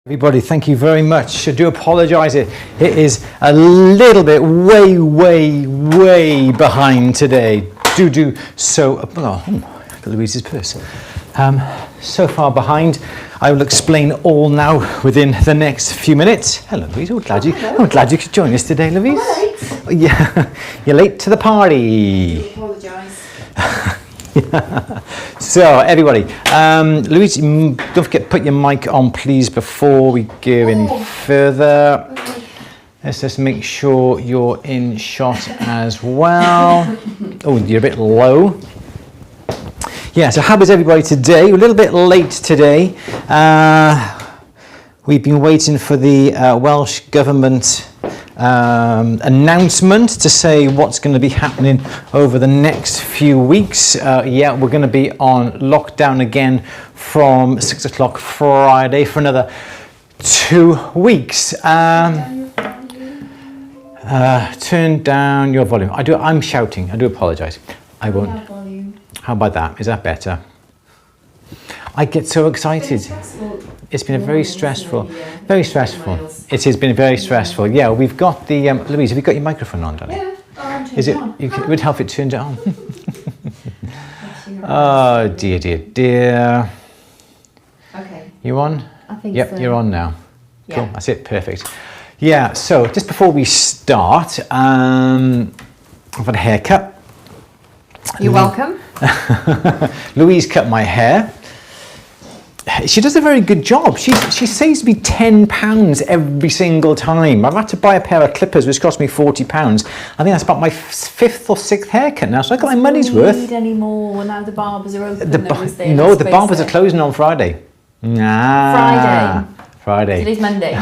Everybody, thank you very much. I do apologise. It is a little bit way behind today. Louise's purse. So far behind. I will explain all now within the next few minutes. Hello, Louise. I'm glad you could join us today, Louise. I'm late. Yeah, you're late to the party. I apologise. So everybody, Louise, don't forget to put your mic on please before we go any further. Let's just make sure you're in shot as well. Oh, you're a bit low. Yeah, so how is everybody today? We're a little bit late today. We've been waiting for the Welsh Government announcement to say what's going to be happening over the next few weeks. Yeah, we're going to be on lockdown again from 6 o'clock Friday for another 2 weeks. Turn down your volume. I'm shouting. I do apologise. I won't. How about that? Is that better? I get so excited. It's been a very stressful, very stressful. It has been very stressful. Yeah, we've got the Louise. Have you got your microphone on, darling? Yeah, is it? It would help if it turned it on. Oh dear. Okay. You on? I think yep, so. You're on now. Yeah. Cool. That's it. Perfect. Yeah. So just before we start, I've got a haircut. You're welcome. Louise cut my hair. She does a very good job. She saves me £10 every single time. I've had to buy a pair of clippers which cost me £40. I think that's about my 5th or 6th haircut now, so I got my money's worth. Don't need any more now the barbers are open. The barbers are closing on Friday. Friday. Today's Monday.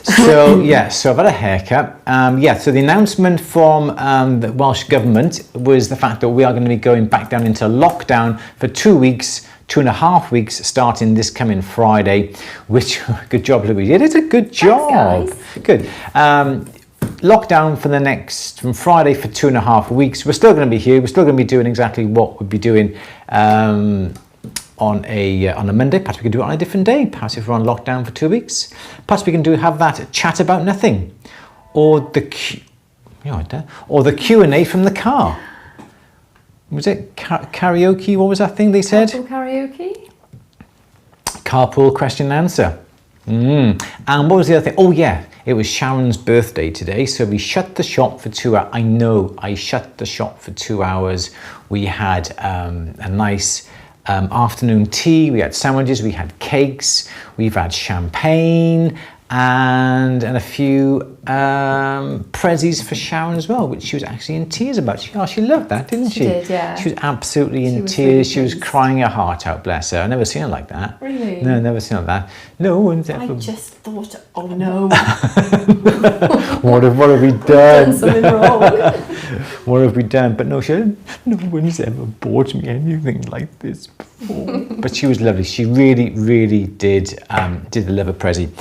So yeah, so I've had a haircut. So the announcement from the Welsh Government was the fact that we are going to be going back down into lockdown for 2 weeks, 2.5 weeks, starting this coming Friday. Which, good job, Louise. It is a good job. Thanks, guys. Good. Lockdown from Friday for 2.5 weeks. We're still going to be here. We're still going to be doing exactly what we'd be doing on a Monday. Perhaps we can do it on a different day. Perhaps if we're on lockdown for 2 weeks, perhaps we can have that chat about nothing, or the Q&A from the car. Was it karaoke? What was that thing they said? Carpool karaoke. Carpool question and answer. And what was the other thing? Oh yeah, it was Sharon's birthday today, so we shut the shop for 2 hours. I know, I shut the shop for 2 hours. We had a nice afternoon tea, we had sandwiches, we had cakes, we've had champagne and a few prezzies for Sharon as well, which she was actually in tears about. She loved that, didn't she? She did, yeah. She was absolutely in tears. She was crying her heart out, bless her. I've never seen her like that. Really? No, never seen her like that. No one's ever. I just thought, oh no. What have we done? Done something wrong. What have we done? But no, no one's ever bought me anything like this before. But she was lovely. She really did love a prezzy.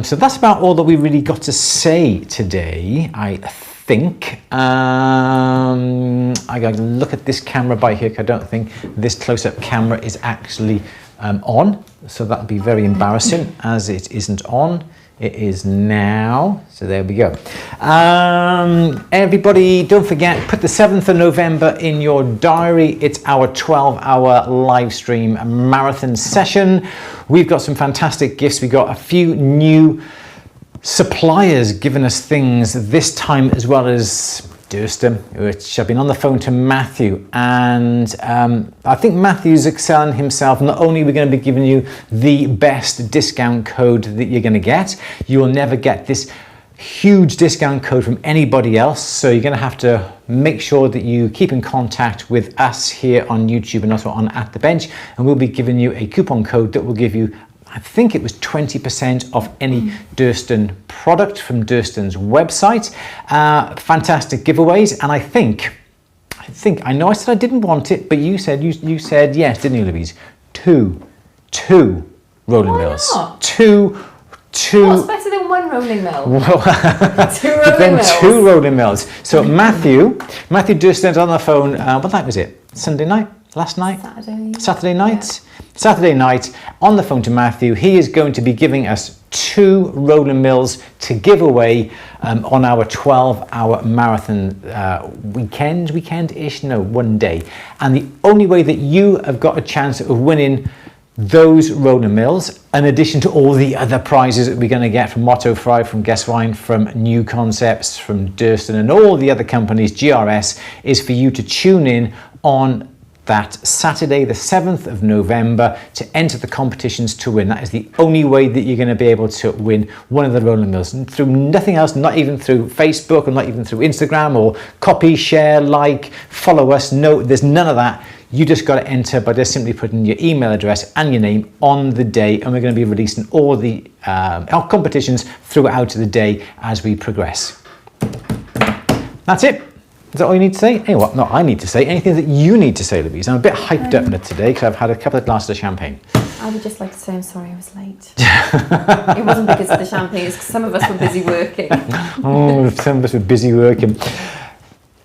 So that's about all that we really got to say today, I think. I got to look at this camera by here. I don't think this close-up camera is actually on, so that would be very embarrassing as it isn't on. It is now, so there we go. Everybody, don't forget, put the 7th of November in your diary. It's our 12-hour live stream marathon session. We've got some fantastic gifts. We got a few new suppliers giving us things this time, as well as Durston, which I've been on the phone to Matthew, and I think Matthew's excelling himself. Not only are we going to be giving you the best discount code that you're going to get, you will never get this huge discount code from anybody else, so you're going to have to make sure that you keep in contact with us here on YouTube and also on At The Bench, and we'll be giving you a coupon code that will give you, I think it was 20% off any Durston product from Durston's website. Fantastic giveaways, and I know I said I didn't want it, but you said yes, didn't you, Louise? Two rolling mills. Not? Two. What's better than one rolling mill? Well, Two rolling mills. So Matthew Durston's on the phone. What night was it? Sunday night. last night? Saturday night? Yeah. Saturday night, on the phone to Matthew, he is going to be giving us 2 rolling mills to give away on our 12-hour marathon weekend-ish, no, one day. And the only way that you have got a chance of winning those rolling mills, in addition to all the other prizes that we're going to get from Motto Fry, from Guess Wine, from New Concepts, from Durston and all the other companies, GRS, is for you to tune in on that Saturday, the 7th of November, to enter the competitions to win. That is the only way that you're going to be able to win one of the rolling mills. And through nothing else, not even through Facebook, or not even through Instagram, or copy, share, like, follow us. No, there's none of that. You just got to enter by just simply putting your email address and your name on the day, and we're going to be releasing all the our competitions throughout the day as we progress. That's it. Is that all you need to say? Hey, what? Not I need to say. Anything that you need to say, Louise? I'm a bit hyped up in it today because I've had a couple of glasses of champagne. I would just like to say I'm sorry I was late. It wasn't because of the champagne, it's because some of us were busy working. Oh, some of us were busy working.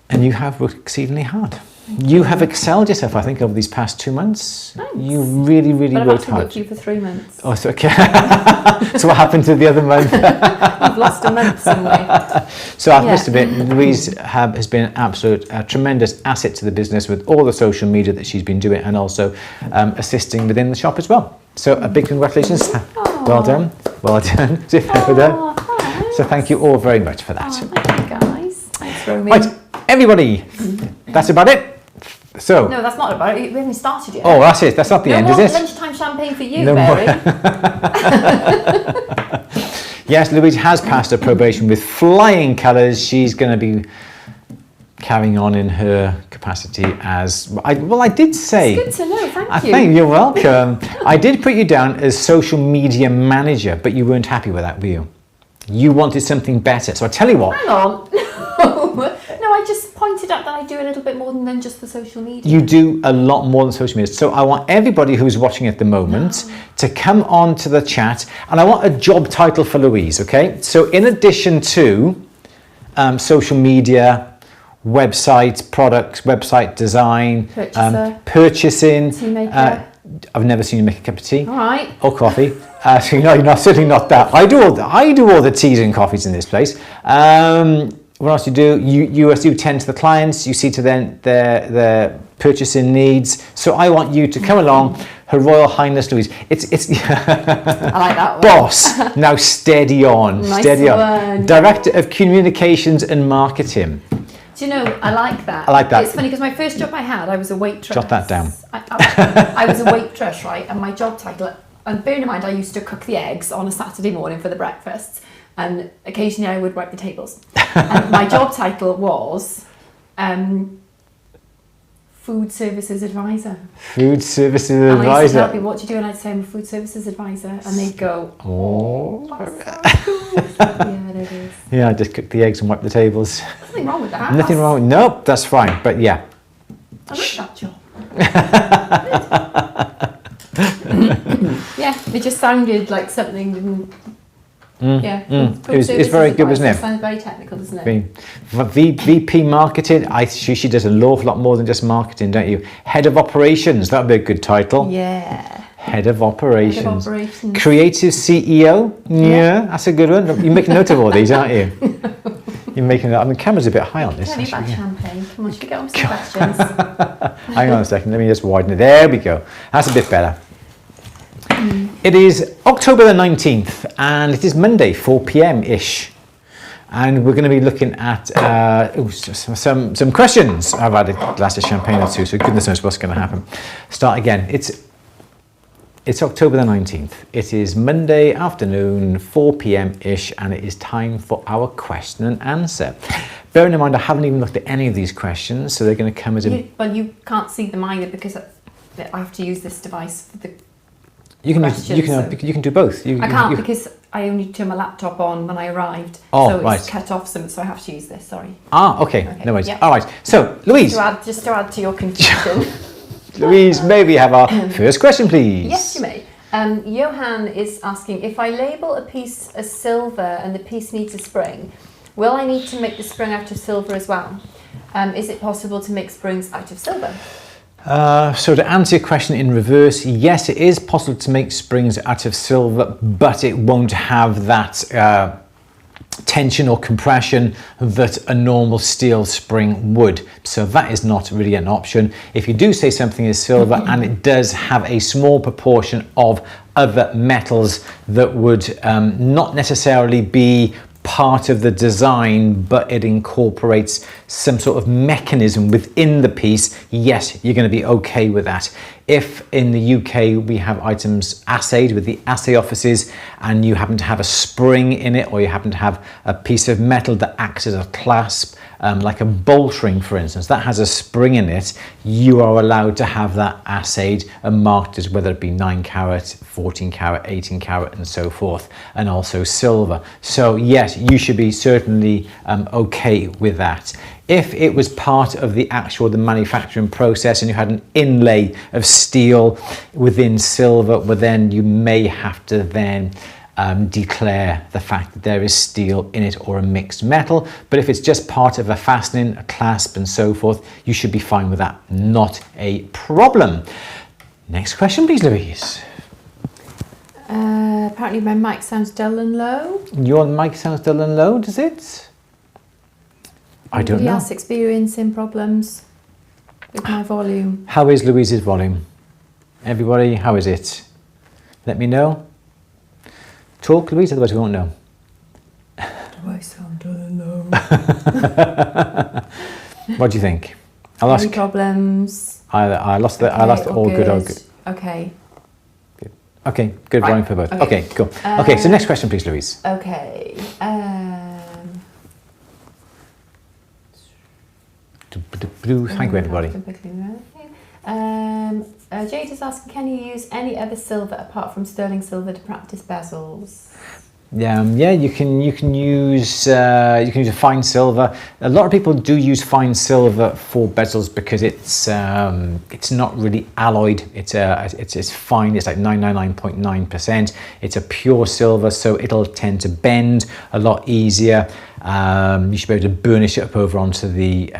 And you have worked exceedingly hard. You have excelled yourself, I think, over these past 2 months. Thanks. You really, really But worked I've hard. worked you for 3 months. Oh, so, okay. So what happened to the other month? I've lost a month somewhere. So I've missed a bit. Louise has been an absolute tremendous asset to the business with all the social media that she's been doing, and also assisting within the shop as well. So a big congratulations. Aww. Well done. Well done. So thank you all very much for that. Thank you guys. Thanks, Romy. Right, everybody, that's about it. So. No, that's not about it. We haven't started yet. Oh, that's it. That's not the end, is it? Lunchtime champagne for you, No Mary. Yes, Louise has passed her probation with flying colours. She's going to be carrying on in her capacity as... I did say... It's good to know, thank you. I think you're welcome. I did put you down as social media manager, but you weren't happy with that, were you? You wanted something better. So I tell you what... Hang on. No, I just pointed out that I do a little bit more than just the social media. You do a lot more than social media. So I want everybody who's watching at the moment to come on to the chat, and I want a job title for Louise, okay? So in addition to social media, website, products, website design, purchasing, tea maker. I've never seen you make a cup of tea. All right. Or coffee. So you're certainly not that. I do all the teas and coffees in this place. What else you do? You tend to the clients. You see to their purchasing needs. So I want you to come along, Her Royal Highness Louise. It's I like that one. Boss. Now steady on. Nice steady on. one. Director of Communications and Marketing. Do you know, I like that. I like that. It's funny because my first job I had, I was a waitress. Jot that down. I was a waitress, right? And my job title, and bearing in mind I used to cook the eggs on a Saturday morning for the breakfasts, and occasionally I would wipe the tables. And my job title was Food Services Advisor. Food Services And I used Advisor. to help me, what do you do? And I'd say I'm a Food Services Advisor. And they'd go, oh, that's so cool. Yeah, it is. Yeah, I just cook the eggs and wipe the tables. Nothing wrong with that. Nothing wrong with, nope, that's fine, but yeah. I like that job. Yeah, it just sounded like something. It's very good, wasn't it? It sounds very technical, doesn't it? VP Marketing, she does an awful lot more than just marketing, don't you? Head of Operations, that would be a good title. Yeah. Head of Operations. Head of Operations. Creative CEO, yeah, that's a good one. You're making note of all these, aren't you? You're making that. I mean, the camera's a bit high on this. Don't need that champagne. Come on, should we get on with some questions? Hang on a second, let me just widen it. There we go. That's a bit better. It is October the 19th, and it is Monday, 4 p.m.-ish. And we're going to be looking at some questions. I've had a glass of champagne or two, so goodness knows what's going to happen. Start again. It's October the 19th. It is Monday afternoon, 4 p.m.-ish, and it is time for our question and answer. Bearing in mind, I haven't even looked at any of these questions, so they're going to come as a... Well, you can't see them either because I have to use this device for the You can do both. I can't because I only turned my laptop on when I arrived. Oh, so it's right. cut off some, so I have to use this, sorry. Ah, okay. No worries. Yep. All right. So, Louise. Just to add to your confusion. Louise, may we have our first question, please? Yes, you may. Johan is asking, if I label a piece as silver and the piece needs a spring, will I need to make the spring out of silver as well? Is it possible to make springs out of silver? So to answer your question in reverse, yes, it is possible to make springs out of silver, but it won't have that tension or compression that a normal steel spring would. So that is not really an option. If you do say something is silver and it does have a small proportion of other metals that would not necessarily be part of the design, but it incorporates some sort of mechanism within the piece, yes, you're going to be okay with that. If in the UK we have items assayed with the assay offices and you happen to have a spring in it, or you happen to have a piece of metal that acts as a clasp, like a bolt ring for instance, that has a spring in it, you are allowed to have that assayed and marked as whether it be 9 carat, 14 carat, 18 carat and so forth, and also silver. So yes, you should be certainly okay with that. If it was part of the manufacturing process and you had an inlay of steel within silver, well then you may have to then declare the fact that there is steel in it or a mixed metal. But if it's just part of a fastening, a clasp and so forth, you should be fine with that. Not a problem. Next question please, Louise. Apparently my mic sounds dull and low. Your mic sounds dull and low, does it? I don't know. Anybody else experiencing problems with my volume? How is Louise's volume? Everybody, how is it? Let me know. Talk, Louise, otherwise we won't know. Do I sound dull and low? What do you think? Any problems? I lost the all good. Okay. Good. Okay, good Right. volume for both. Okay, cool. Okay, so next question please, Louise. Okay. Thank you, everybody. Jade is asking, can you use any other silver apart from sterling silver to practice bezels? Yeah, you can use a fine silver. A lot of people do use fine silver for bezels because it's not really alloyed. It's fine. It's like 999.9%. It's a pure silver, so it'll tend to bend a lot easier. You should be able to burnish it up over onto the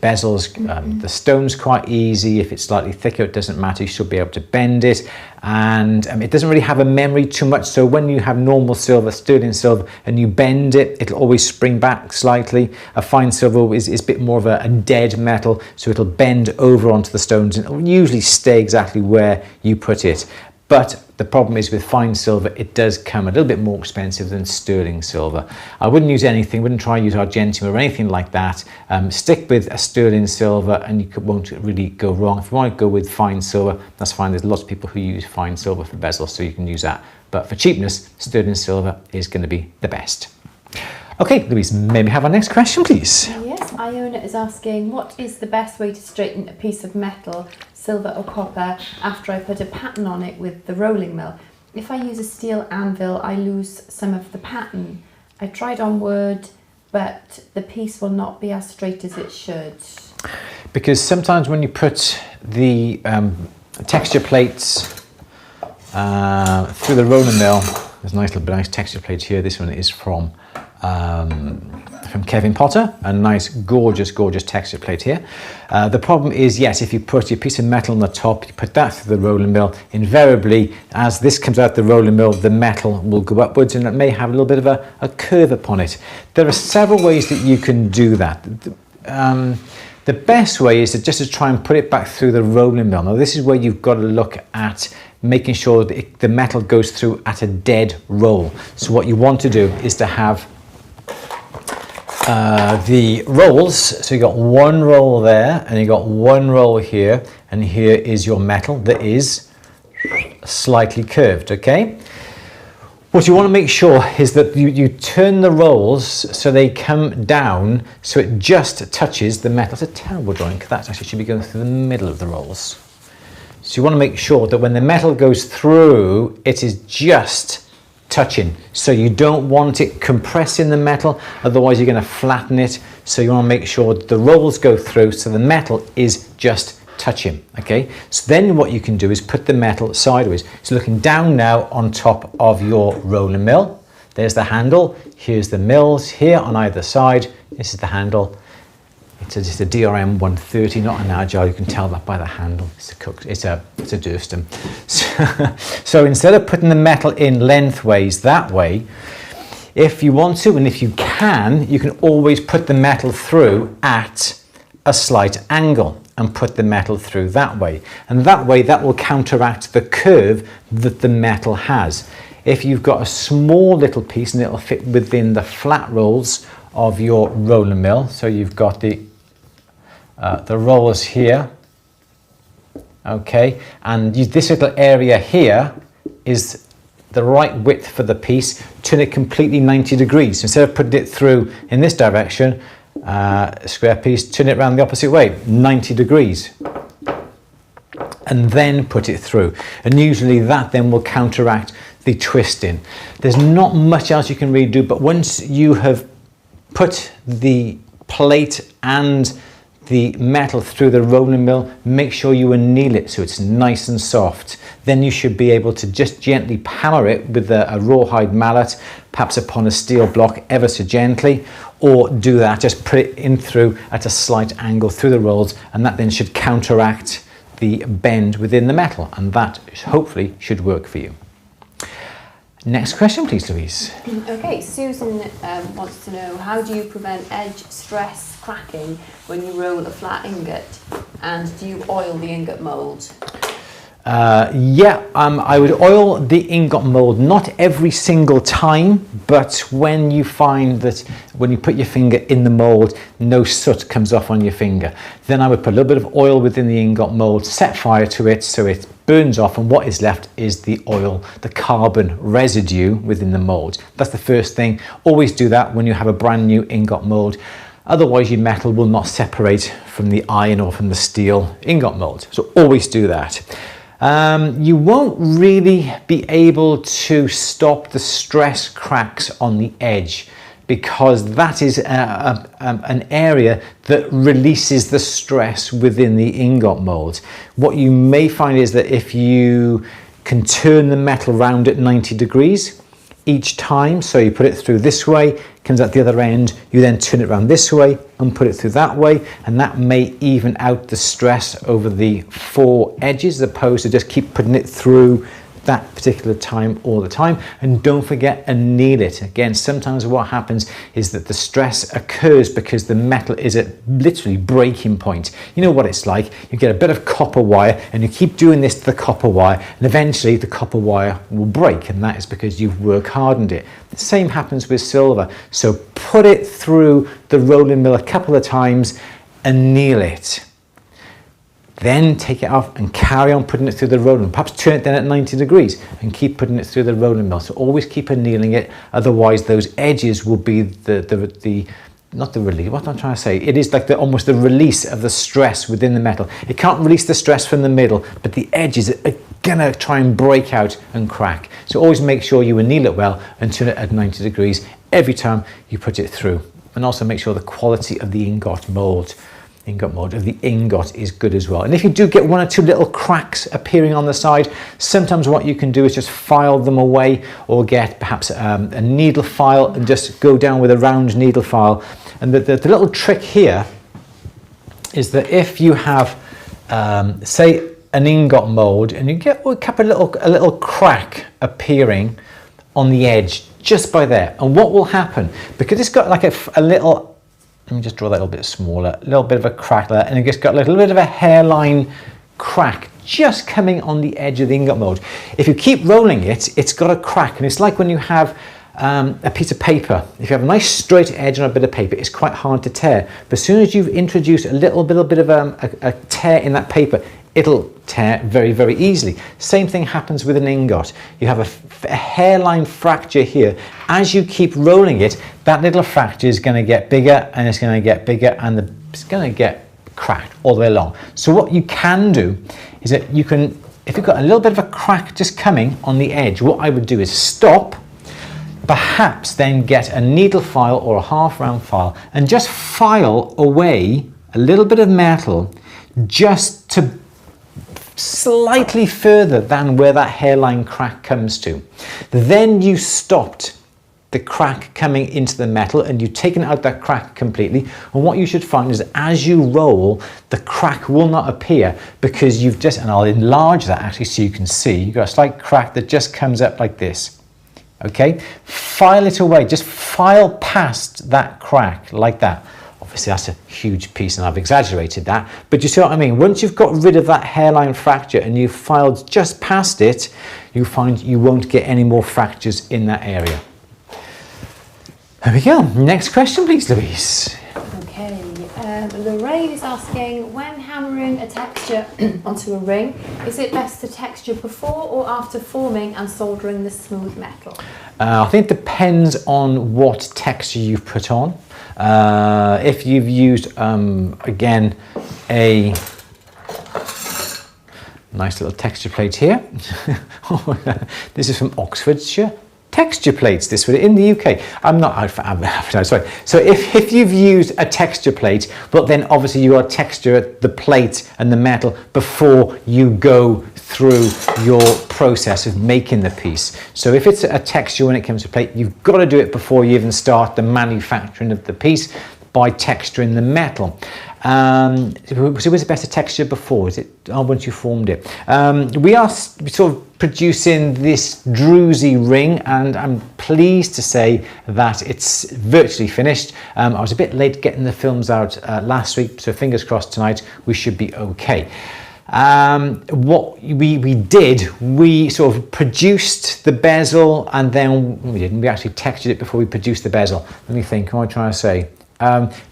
bezels. The stone's quite easy. If it's slightly thicker, it doesn't matter. You should be able to bend it. And it doesn't really have a memory too much. So when you have normal silver, sterling silver, and you bend it, it'll always spring back slightly. A fine silver is a bit more of a dead metal. So it'll bend over onto the stones and it'll usually stay exactly where you put it. But the problem is with fine silver, it does come a little bit more expensive than sterling silver. I wouldn't use anything, wouldn't try to use argentium or anything like that. Stick with a sterling silver and you won't really go wrong. If you want to go with fine silver, that's fine. There's lots of people who use fine silver for bezels, so you can use that. But for cheapness, sterling silver is going to be the best. Okay, Louise, may we have our next question, please? Yes, Iona is asking, what is the best way to straighten a piece of metal, silver or copper, after I put a pattern on it with the rolling mill? If I use a steel anvil, I lose some of the pattern. I tried on wood, but the piece will not be as straight as it should. Because sometimes when you put the texture plates through the roller mill, there's a nice texture plate here. This one is from Kevin Potter, a nice gorgeous texture plate here. The problem is, yes, if you put your piece of metal on the top, you put that through the rolling mill, invariably as this comes out the rolling mill, the metal will go upwards and it may have a little bit of a curve upon it. There are several ways that you can do that. The best way is just to try and put it back through the rolling mill. Now this is where you've got to look at making sure that the metal goes through at a dead roll. So what you want to do is to have the rolls, so you got one roll there and you got one roll here, and here is your metal that is slightly curved, okay? What you want to make sure is that you turn the rolls so they come down so it just touches the metal. It's a terrible drawing because that actually should be going through the middle of the rolls. So you want to make sure that when the metal goes through, it is just touching. So you don't want it compressing the metal, otherwise you're going to flatten it. So you want to make sure that the rolls go through so the metal is just touching, okay? So then what you can do is put the metal sideways. So looking down now on top of your rolling mill. There's the handle, here's the mills here on either side. This is the handle. It's just a DRM 130, not an Agile. You can tell that by the handle. It's a Durston. So instead of putting the metal in lengthways that way, if you want to, and if you can always put the metal through at a slight angle and put the metal through that way. And that way, that will counteract the curve that the metal has. If you've got a small little piece and it'll fit within the flat rolls of your roller mill, so you've got the rollers here, okay, and this little area here is the right width for the piece. Turn it completely 90 degrees. Instead of putting it through in this direction, square piece, turn it around the opposite way, 90 degrees, and then put it through. And usually that then will counteract the twisting. There's not much else you can really do, but once you have put the plate and the metal through the rolling mill, make sure you anneal it so it's nice and soft. Then you should be able to just gently hammer it with a rawhide mallet, perhaps upon a steel block ever so gently, or do that, just put it in through at a slight angle through the rolls, and that then should counteract the bend within the metal, and that hopefully should work for you. Next question, please, Louise. Okay, Susan wants to know, how do you prevent edge stress cracking when you roll a flat ingot, and do you oil the ingot mould? I would oil the ingot mould, not every single time, but when you find that when you put your finger in the mould, no soot comes off on your finger, then I would put a little bit of oil within the ingot mould, set fire to it so it burns off, and what is left is the oil, the carbon residue within the mould. That's the first thing. Always do that when you have a brand new ingot mould. Otherwise your metal will not separate from the iron or from the steel ingot mould. So always do that. You won't really be able to stop the stress cracks on the edge, because that is an area that releases the stress within the ingot mold. What you may find is that if you can turn the metal round at 90 degrees each time, so you put it through this way, comes out the other end, you then turn it around this way and put it through that way, and that may even out the stress over the four edges, as opposed to just keep putting it through that particular time all the time. And don't forget, anneal it. Again, sometimes what happens is that the stress occurs because the metal is at literally breaking point. You know what it's like, you get a bit of copper wire and you keep doing this to the copper wire, and eventually the copper wire will break, and that is because you've work hardened it. The same happens with silver. So put it through the rolling mill a couple of times, anneal it. Then take it off and carry on putting it through the rolling. Perhaps turn it down at 90 degrees and keep putting it through the rolling mill. So always keep annealing it. Otherwise, those edges will be not the release. What I'm trying to say, it is like almost the release of the stress within the metal. It can't release the stress from the middle, but the edges are gonna try and break out and crack. So always make sure you anneal it well and turn it at 90 degrees every time you put it through. And also make sure the quality of the ingot mold of the ingot is good as well. And if you do get one or two little cracks appearing on the side, sometimes what you can do is just file them away, or get perhaps a needle file and just go down with a round needle file. And the little trick here is that if you have say an ingot mold and you get a little crack appearing on the edge just by there, and what will happen, because it's got like a little, let me just draw that a little bit smaller, a little bit of a crack there, and it's got a little bit of a hairline crack just coming on the edge of the ingot mold. If you keep rolling it, it's got a crack, and it's like when you have a piece of paper. If you have a nice straight edge on a bit of paper, it's quite hard to tear. But as soon as you've introduced a little bit of a tear in that paper, it'll tear very, very easily. Same thing happens with an ingot. You have a hairline fracture here. As you keep rolling it, that little fracture is going to get bigger, and it's going to get bigger, and it's going to get cracked all the way along. So what you can do is that you can, if you've got a little bit of a crack just coming on the edge, what I would do is stop, perhaps then get a needle file or a half round file and just file away a little bit of metal just to slightly further than where that hairline crack comes to. Then you stopped the crack coming into the metal, and you've taken out that crack completely. And what you should find is as you roll, the crack will not appear because you've just, and I'll enlarge that actually so you can see, you've got a slight crack that just comes up like this. Okay, file it away, just file past that crack like that. Obviously that's a huge piece and I've exaggerated that, but you see what I mean? Once you've got rid of that hairline fracture and you've filed just past it, you find you won't get any more fractures in that area. There we go. Next question, please, Louise. Okay, Lorraine is asking, when hammering a texture onto a ring, is it best to texture before or after forming and soldering the smooth metal? I think it depends on what texture you've put on. If you've used, again, a nice little texture plate here. This is from Oxfordshire. Texture plates, this one in the UK. I'm not, sorry. So if you've used a texture plate, but then obviously you are texture the plate and the metal before you go through your process of making the piece. So if it's a texture when it comes to plate, you've got to do it before you even start the manufacturing of the piece by texturing the metal. So was it better texture before? Is it once you formed it? We are sort of producing this druzy ring, and I'm pleased to say that it's virtually finished. I was a bit late getting the films out last week, so fingers crossed tonight we should be okay. What we did, we sort of produced the bezel, and then we actually textured it before we produced the bezel. Let me think, what am I trying to say?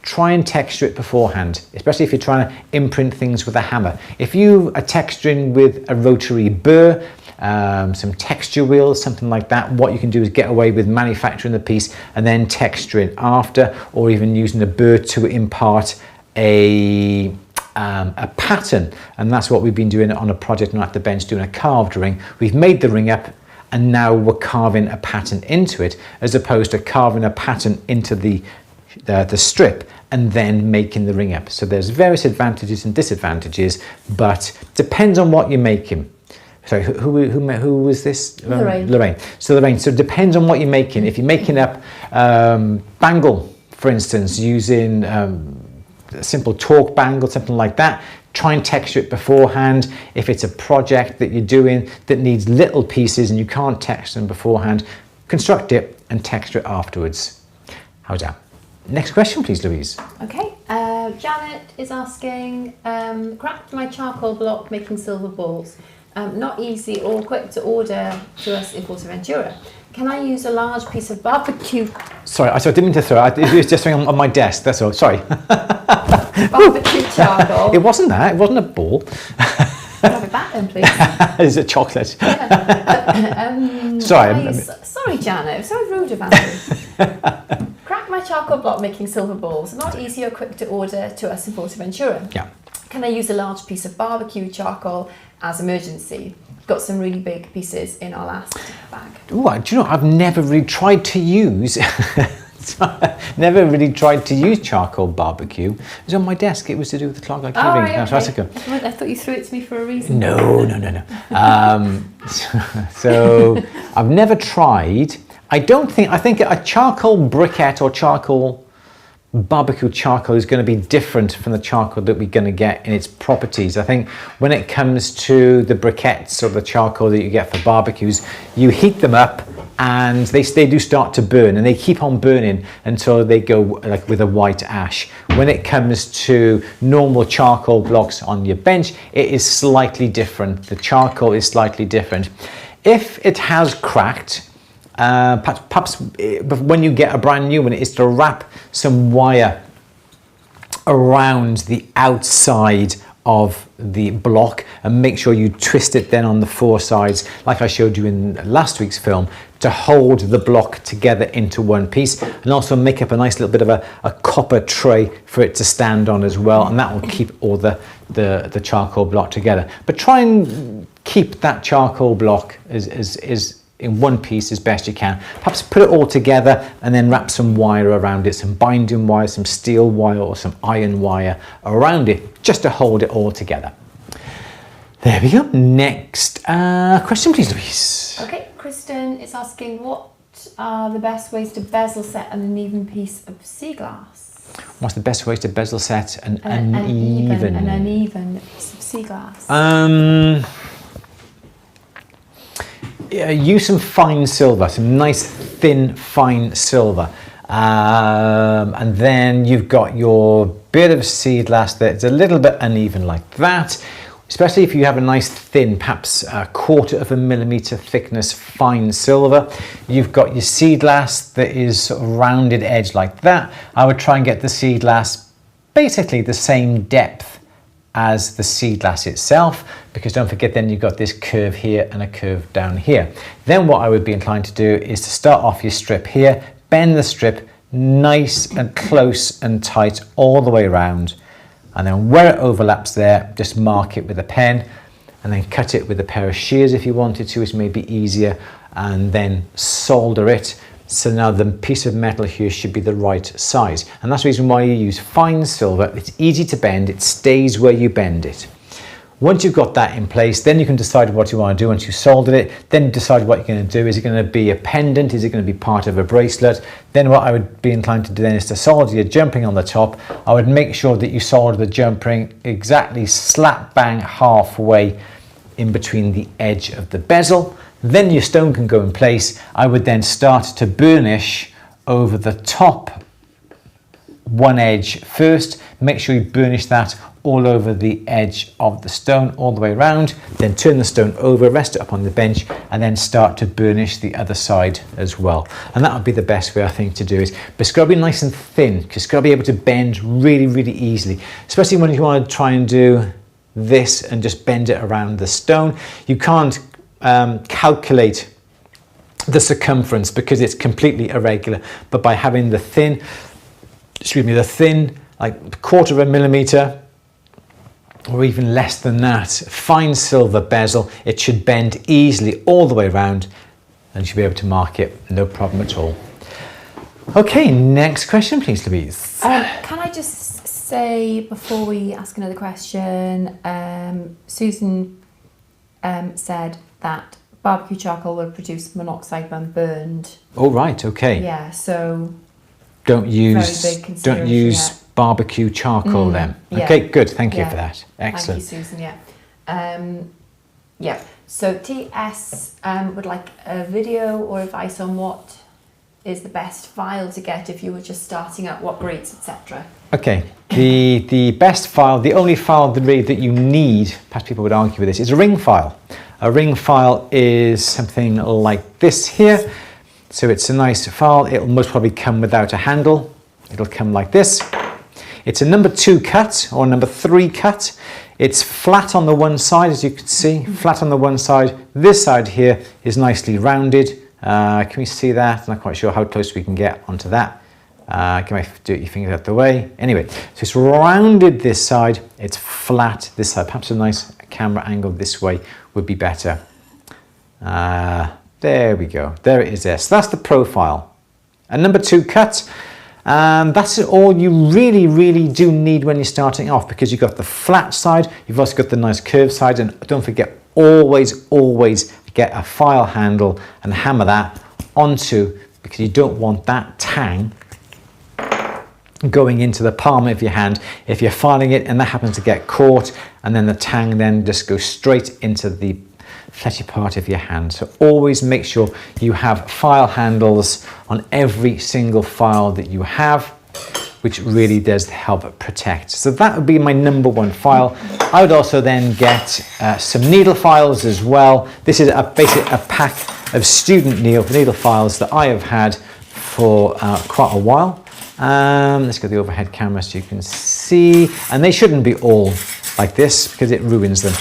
Try and texture it beforehand, especially if you're trying to imprint things with a hammer. If you are texturing with a rotary burr, some texture wheels, something like that, what you can do is get away with manufacturing the piece and then texture it after, or even using a burr to impart a pattern. And that's what we've been doing on a project at the bench, doing a carved ring. We've made the ring up, and now we're carving a pattern into it, as opposed to carving a pattern into the strip and then making the ring up. So there's various advantages and disadvantages, but depends on what you're making. Sorry, who was this? Lorraine. So Lorraine, so it depends on what you're making. If you're making up bangle, for instance, using a simple torque bangle, something like that, try and texture it beforehand. If it's a project that you're doing that needs little pieces and you can't texture them beforehand, construct it and texture it afterwards. How's that? Next question, please, Louise. Okay, Janet is asking, cracked my charcoal block making silver balls. Not easy or quick to order to us in Fuerteventura. Can I use a large piece of barbecue? Sorry, I didn't mean to throw it. It was just something on my desk, that's all. Sorry. Barbecue charcoal. It wasn't that. It wasn't a ball. Have it back then, please. Is it chocolate? Yeah. Sorry, Janet. I'm so rude about it. Crack my charcoal block making silver balls. Not easy or quick to order to us in Fuerteventura. Yeah. Can I use a large piece of barbecue charcoal as emergency? Got some really big pieces in our last bag. Ooh, do you know, I've never really tried to use charcoal barbecue. It was on my desk. It was to do with the clock I keep ring. Right, okay. I thought you threw it to me for a reason. No. So I've never tried. I think a charcoal briquette or charcoal barbecue charcoal is going to be different from the charcoal that we're going to get in its properties. I think when it comes to the briquettes or the charcoal that you get for barbecues, you heat them up and they do start to burn, and they keep on burning until they go like with a white ash. When it comes to normal charcoal blocks on your bench, it is slightly different. The charcoal is slightly different. If it has cracked, perhaps when you get a brand new one, is to wrap some wire around the outside of the block and make sure you twist it then on the four sides, like I showed you in last week's film, to hold the block together into one piece, and also make up a nice little bit of a copper tray for it to stand on as well, and that will keep all the charcoal block together. But try and keep that charcoal block as in one piece as best you can. Perhaps put it all together and then wrap some wire around it, some binding wire, some steel wire or some iron wire around it, just to hold it all together. There we go. Next question, please, Louise. Okay, Kristen is asking, what are the best ways to bezel set an uneven piece of sea glass? What's the best way to bezel set an uneven piece of sea glass? Yeah, use some fine silver, some nice thin fine silver. And then you've got your bit of sea glass that's a little bit uneven like that, especially if you have a nice thin, perhaps 1/4 millimeter thickness fine silver. You've got your sea glass that is sort of rounded edge like that. I would try and get the sea glass basically the same depth as the sea glass itself, because don't forget then you've got this curve here and a curve down here. Then what I would be inclined to do is to start off your strip here, bend the strip nice and close and tight all the way around, and then where it overlaps there, just mark it with a pen, and then cut it with a pair of shears if you wanted to, it's maybe easier, and then solder it. So now the piece of metal here should be the right size, and that's the reason why you use fine silver. It's easy to bend, it stays where you bend it. Once you've got that in place, then you can decide what you want to do. Once you've soldered it, then decide what you're going to do. Is it going to be a pendant? Is it going to be part of a bracelet? Then what I would be inclined to do then is to solder your jumping on the top. I would make sure that you solder the jumping exactly slap bang halfway in between the edge of the bezel. Then your stone can go in place. I would then start to burnish over the top one edge first. Make sure you burnish that all over the edge of the stone all the way around, then turn the stone over, rest it up on the bench, and then start to burnish the other side as well. And that would be the best way I think to do it. But it's got to be nice and thin, because it's got to be able to bend really, really easily, especially when you want to try and do this and just bend it around the stone. You can't calculate the circumference because it's completely irregular, but by having the thin like 1/4 millimeter or even less than that fine silver bezel, it should bend easily all the way around, and you should be able to mark it no problem at all. Okay, next question please, Louise. Can I just say before we ask another question, Susan said that barbecue charcoal will produce monoxide when burned. Oh right, okay. Yeah, so don't use barbecue charcoal then. Yeah. Okay, good, thank you for that. Excellent. Thank you, Susan. Yeah. So TS would like a video or advice on what is the best file to get if you were just starting out, what grades, etc. Okay, the best file, the only file that you need, perhaps people would argue with this, is a ring file. A ring file is something like this here. So it's a nice file. It'll most probably come without a handle. It'll come like this. It's a number 2 cut or number 3 cut. It's flat on the one side, as you can see, flat on the one side. This side here is nicely rounded. Can we see that? I'm not quite sure how close we can get onto that. Can I do your fingers out the way? Anyway, so it's rounded this side, it's flat this side. Perhaps a nice camera angle this way would be better. There we go, there it is there. So that's the profile. A number 2 cut. That's all you really do need when you're starting off, because you've got the flat side, you've also got the nice curved side, and don't forget, always get a file handle and hammer that onto, because you don't want that tang going into the palm of your hand if you're filing it and that happens to get caught, and then the tang then just goes straight into the fleshy part of your hand. So always make sure you have file handles on every single file that you have, which really does help protect. So that would be my number 1 file. I would also then get some needle files as well. This is basically a pack of student needle files that I have had for quite a while. Let's get the overhead camera so you can see, and they shouldn't be all like this because it ruins them.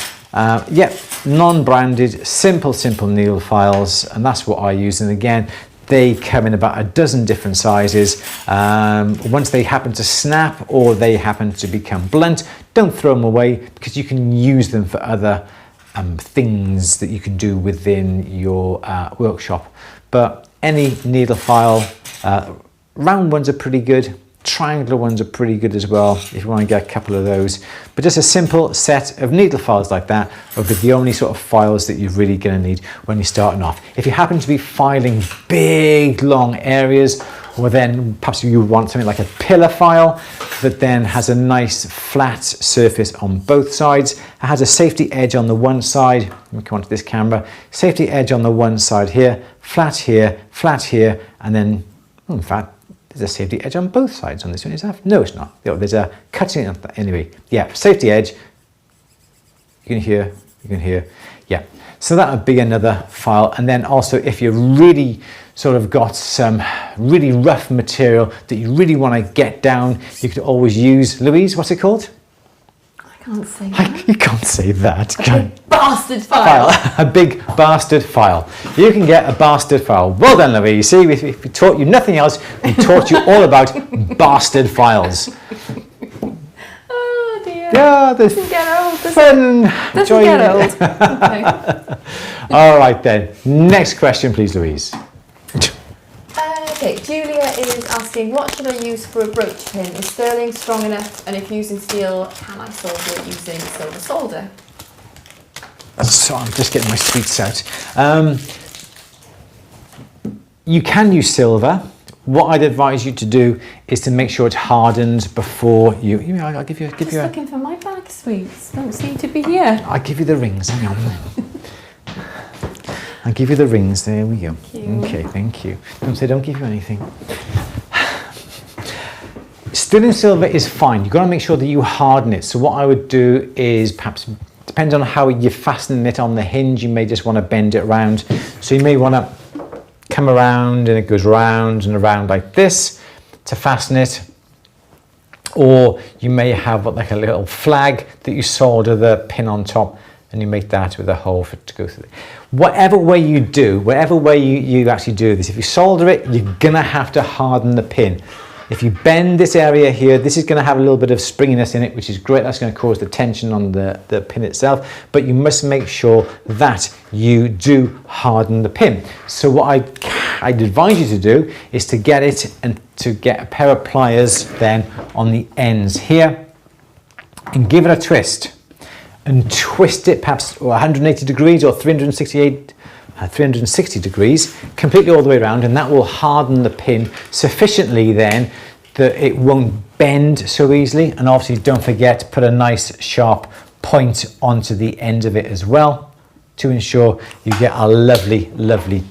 Non-branded, simple needle files, and that's what I use. And again, they come in about a dozen different sizes. Once they happen to snap or they happen to become blunt, don't throw them away, because you can use them for other things that you can do within your workshop. But any needle file, round ones are pretty good. Triangular ones are pretty good as well if you want to get a couple of those. But just a simple set of needle files like that will be the only sort of files that you're really going to need when you're starting off. If you happen to be filing big, long areas, or then perhaps you want something like a pillar file that then has a nice flat surface on both sides. It has a safety edge on the one side. Let me come onto this camera. Safety edge on the one side here, flat here, and then, in fact, there's a safety edge on both sides on this one. Is that? No, it's not. There's a cutting. Anyway, yeah, safety edge. You can hear. Yeah. So that would be another file. And then also, if you really sort of got some really rough material that you really want to get down, you could always use, Louise, what's it called? I can't say that. You can't say that. A big bastard file. A big bastard file. You can get a bastard file. Well done, Louise. See, we taught you nothing else. We taught you all about bastard files. Oh dear. Yeah, doesn't get old, does fun. it? Doesn't get old. Okay. All right then. Next question, please, Louise. Okay, Julia is asking, what should I use for a brooch pin? Is sterling strong enough? And if using steel, can I solder it using silver solder? So I'm just getting my sweets out. You can use silver. What I'd advise you to do is to make sure it's hardened before you. I'll give you. Just looking for my bag of sweets. Don't seem to be here. I'll give you the rings. Hang on. I'll give you the rings. There we go. Okay, thank you. Don't give you anything. Sterling silver is fine. You've got to make sure that you harden it. So what I would do is perhaps, depends on how you're fastening it on the hinge, you may just want to bend it around. So you may want to come around and it goes round and around like this to fasten it. Or you may have like a little flag that you solder the pin on top, and you make that with a hole for it to go through. Whatever way you actually do this, if you solder it, you're gonna have to harden the pin. If you bend this area here, this is gonna have a little bit of springiness in it, which is great. That's gonna cause the tension on the pin itself, but you must make sure that you do harden the pin. So what I'd advise you to do is to get it and to get a pair of pliers then on the ends here and give it a twist. And twist it perhaps 180 degrees or 360 degrees, completely all the way around, and that will harden the pin sufficiently then that it won't bend so easily. And obviously don't forget to put a nice sharp point onto the end of it as well to ensure you get a lovely, lovely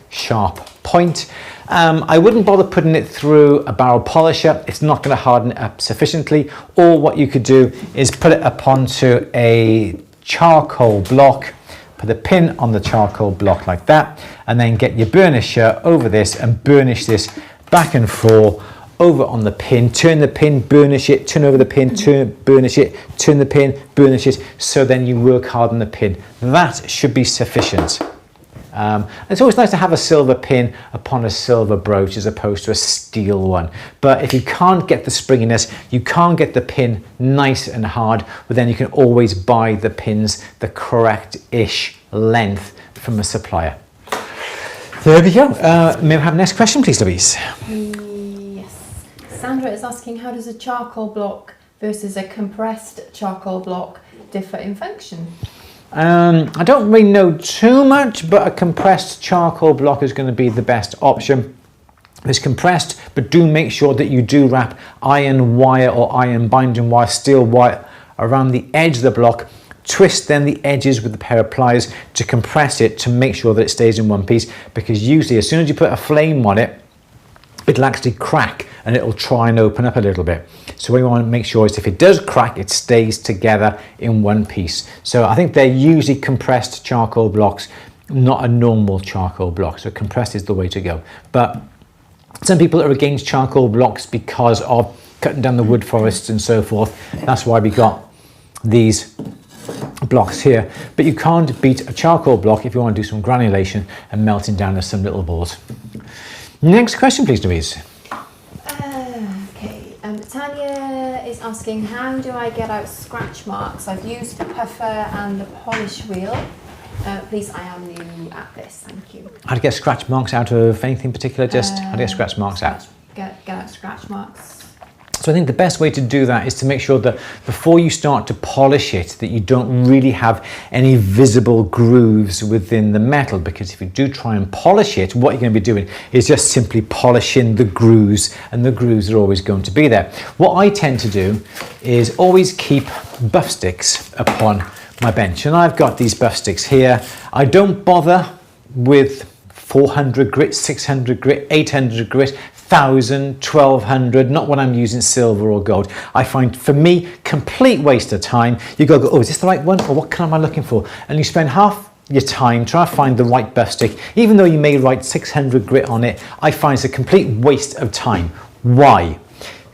sharp point. I wouldn't bother putting it through a barrel polisher. It's not going to harden it up sufficiently. Or what you could do is put it up onto a charcoal block, put the pin on the charcoal block like that, and then get your burnisher over this and burnish this back and forth over on the pin. Turn the pin, burnish it, turn over the pin, burnish it, turn the pin, burnish it, so then you work hard on the pin. That should be sufficient. It's always nice to have a silver pin upon a silver brooch as opposed to a steel one. But if you can't get the springiness, you can't get the pin nice and hard, but then you can always buy the pins the correct-ish length from a supplier. There we go. May I have the next question, please, Louise? Yes. Sandra is asking, how does a charcoal block versus a compressed charcoal block differ in function? I don't really know too much, but a compressed charcoal block is going to be the best option. It's compressed, but do make sure that you do wrap iron wire or iron binding wire, steel wire around the edge of the block. Twist then the edges with a pair of pliers to compress it to make sure that it stays in one piece, because usually as soon as you put a flame on it, it'll actually crack and it'll try and open up a little bit. So what you want to make sure is if it does crack, it stays together in one piece. So I think they're usually compressed charcoal blocks, not a normal charcoal block. So compressed is the way to go. But some people are against charcoal blocks because of cutting down the wood forests and so forth. That's why we got these blocks here. But you can't beat a charcoal block if you want to do some granulation and melting down some little balls. Next question, please, Louise. Tanya is asking, how do I get out scratch marks? I've used a puffer and a polish wheel. Please, I am new at this, thank you. How to get scratch marks out of anything in particular? Just how to get scratch marks out? Get out scratch marks. So I think the best way to do that is to make sure that before you start to polish it, that you don't really have any visible grooves within the metal, because if you do try and polish it, what you're going to be doing is just simply polishing the grooves, and the grooves are always going to be there. What I tend to do is always keep buff sticks upon my bench, and I've got these buff sticks here. I don't bother with 400 grit, 600 grit, 800 grit, 1000, 1200, not when I'm using silver or gold. I find, for me, complete waste of time. You go, oh, is this the right one? Or what color am I looking for? And you spend half your time trying to find the right buff stick. Even though you may write 600 grit on it, I find it's a complete waste of time. Why?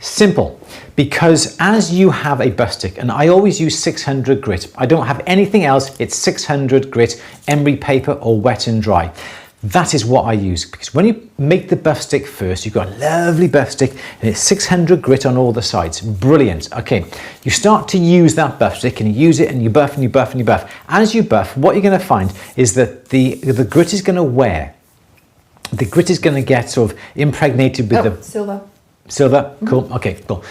Simple. Because as you have a buff stick, and I always use 600 grit, I don't have anything else, it's 600 grit, emery paper or wet and dry. That is what I use, because when you make the buff stick first, you've got a lovely buff stick and it's 600 grit on all the sides. Brilliant. Okay, you start to use that buff stick and you use it and you buff and you buff and you buff. As you buff, what you're going to find is that the grit is going to wear. The grit is going to get sort of impregnated with the... Silver. Silver? Cool. Okay, cool.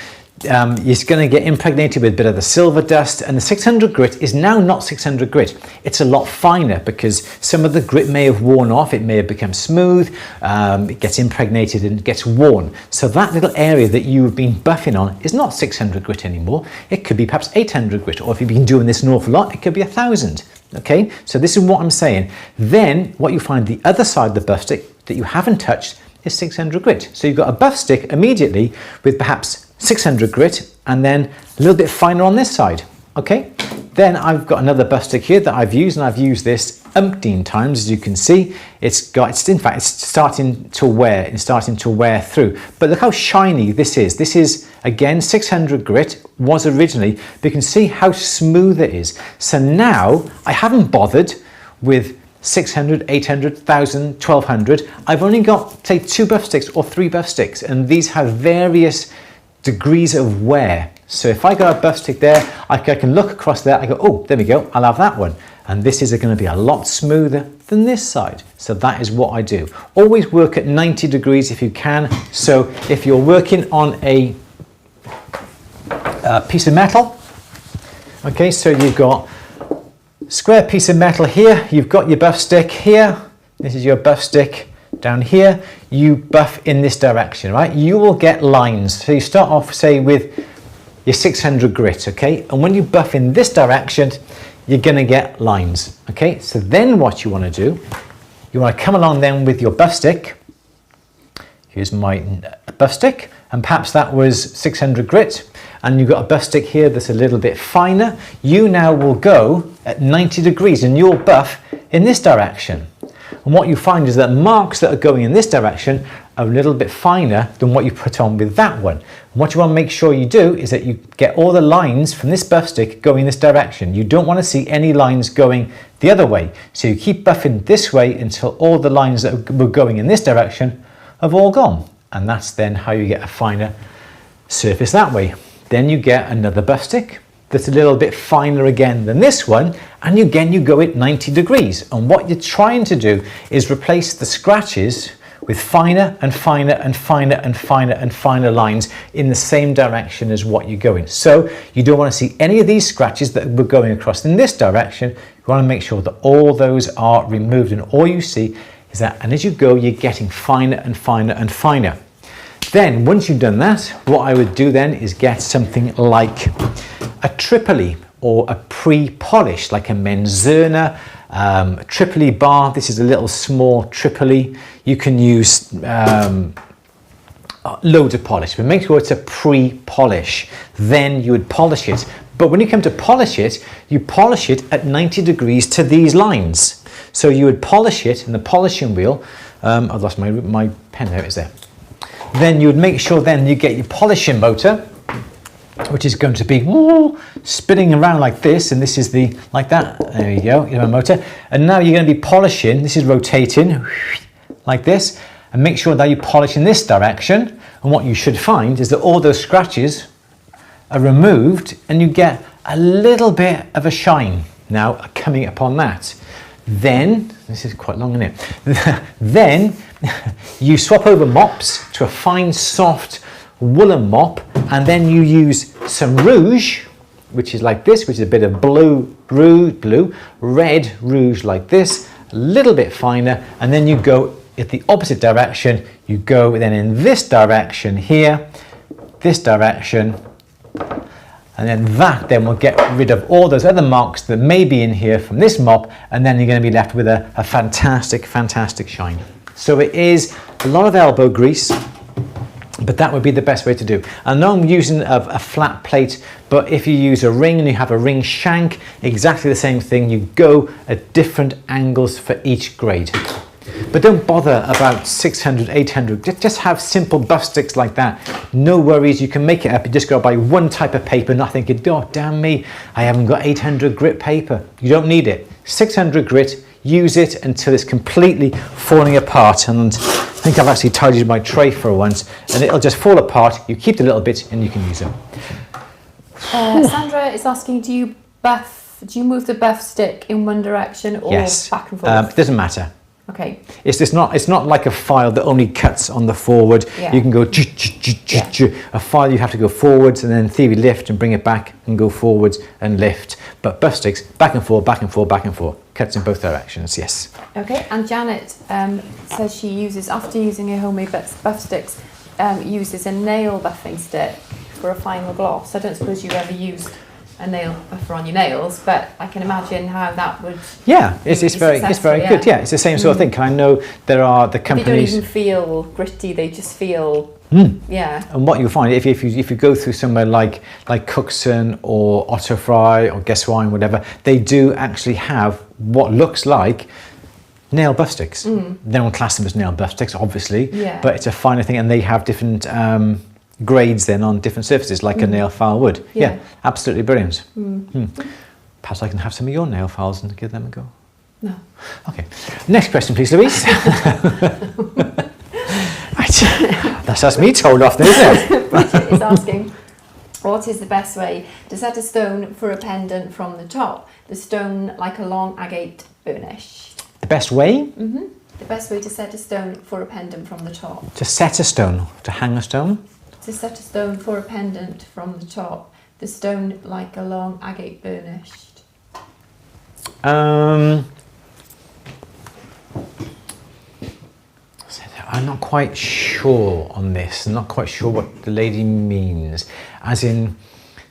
It's going to get impregnated with a bit of the silver dust, and the 600 grit is now not 600 grit. It's a lot finer because some of the grit may have worn off, it may have become smooth, it gets impregnated and gets worn. So that little area that you've been buffing on is not 600 grit anymore. It could be perhaps 800 grit, or if you've been doing this an awful lot, it could be 1000. Okay, so this is what I'm saying. Then what you find the other side of the buff stick that you haven't touched is 600 grit. So you've got a buff stick immediately with perhaps 600 grit and then a little bit finer on this side. Okay, then I've got another buff stick here that I've used, and I've used this umpteen times, as you can see. It's starting to wear through. But look how shiny this is. This is again 600 grit, was originally, but you can see how smooth it is. So now I haven't bothered with 600, 800, 1000, 1200. I've only got, say, 2 buff sticks or 3 buff sticks, and these have various degrees of wear. So if I got a buff stick there, I can look across there, I go, oh, there we go, I'll have that one. And this is going to be a lot smoother than this side. So that is what I do. Always work at 90 degrees if you can. So if you're working on a piece of metal, okay, so you've got square piece of metal here, you've got your buff stick here, this is your buff stick down here, you buff in this direction, right? You will get lines. So you start off, say, with your 600 grit, okay? And when you buff in this direction, you're gonna get lines, okay? So then what you wanna do, you wanna come along then with your buff stick. Here's my buff stick, and perhaps that was 600 grit, and you've got a buff stick here that's a little bit finer. You now will go at 90 degrees and you'll buff in this direction. And what you find is that marks that are going in this direction are a little bit finer than what you put on with that one. And what you want to make sure you do is that you get all the lines from this buff stick going this direction. You don't want to see any lines going the other way. So you keep buffing this way until all the lines that were going in this direction have all gone. And that's then how you get a finer surface that way. Then you get another buff stick that's a little bit finer again than this one, and again you go at 90 degrees. And what you're trying to do is replace the scratches with finer and finer and finer and finer and finer lines in the same direction as what you're going. So you don't want to see any of these scratches that were going across in this direction. You want to make sure that all those are removed, and all you see is that, and as you go, you're getting finer and finer and finer. Then once you've done that, what I would do then is get something like a Tripoli or a pre-polish, like a Menzerner, Tripoli bar. This is a little small Tripoli. You can use loads of polish, but make sure it's a pre-polish. Then you would polish it. But when you come to polish it, you polish it at 90 degrees to these lines. So you would polish it in the polishing wheel. I've lost my pen, there it is there. Then you would make sure then you get your polishing motor, which is going to be spinning around like this, and this is the, like that, there you go, your motor. And now you're going to be polishing, this is rotating, like this, and make sure that you polish in this direction. And what you should find is that all those scratches are removed, and you get a little bit of a shine now coming upon that. Then, this is quite long, isn't it? Then you swap over mops to a fine, soft woolen mop, And then you use some rouge, which is like this, which is a bit of red rouge like this, a little bit finer, and then you go at the opposite direction. You go then in this direction here, this direction, and then that then will get rid of all those other marks that may be in here from this mop, and then you're going to be left with a fantastic, fantastic shine. So it is a lot of elbow grease, but that would be the best way to do. I know I'm using a flat plate, but if you use a ring and you have a ring shank, exactly the same thing. You go at different angles for each grade. But don't bother about 600, 800, just have simple buff sticks like that. No worries, you can make it up. You just go buy one type of paper, not thinking, oh damn me, I haven't got 800 grit paper. You don't need it. 600 grit, use it until it's completely falling apart. And I think I've actually tidied my tray for once, and it'll just fall apart. You keep the little bit and you can use them. Sandra is asking, do you move the buff stick in one direction or back and forth? It doesn't matter. Okay. It's not like a file that only cuts on the forward. Yeah. You can go a file you have to go forwards and then theory lift and bring it back and go forwards and lift. But buff sticks back and forth, back and forth, back and forth. Cuts in both directions, yes. Okay, and Janet says she uses, after using her homemade buff sticks, uses a nail buffing stick for a final gloss. I don't suppose you've ever used a nail buffer on your nails, but I can imagine how that would. Yeah, it's very good. Yeah, it's the same sort of thing. I know there are the companies. They don't even feel gritty; they just feel. Yeah. And what you'll find if you go through somewhere like Cookson or Otto Fry or Guess Wine, whatever, they do actually have what looks like nail buff sticks. They don't class them as nail buff sticks, obviously, but it's a finer thing, and they have different grades then on different surfaces, like a nail file would. Yeah, absolutely brilliant. Perhaps I can have some of your nail files and give them a go. No. Okay. Next question, please, Louise. That's me told off, then, isn't it? Bridget is asking, what is the best way to set a stone for a pendant from the top? The stone like a long agate burnish. The best way? The best way to set a stone for a pendant from the top. To set a stone, to hang a stone? To set a stone for a pendant from the top. The stone like a long agate burnished. I'm not quite sure on this. I'm not quite sure what the lady means. As in...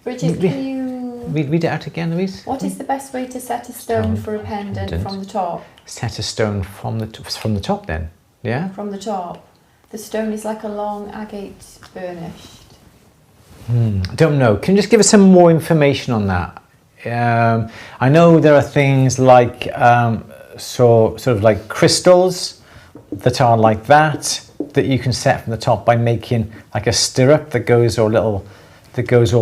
Bridget, can you... Read it out again, Louise. What is the best way to set a stone for a pendant from the top? Set a stone from the top then, yeah? From the top. The stone is like a long agate burnished. Don't know. Can you just give us some more information on that? I know there are things like sort of like crystals that are like that you can set from the top by making like a stirrup that goes all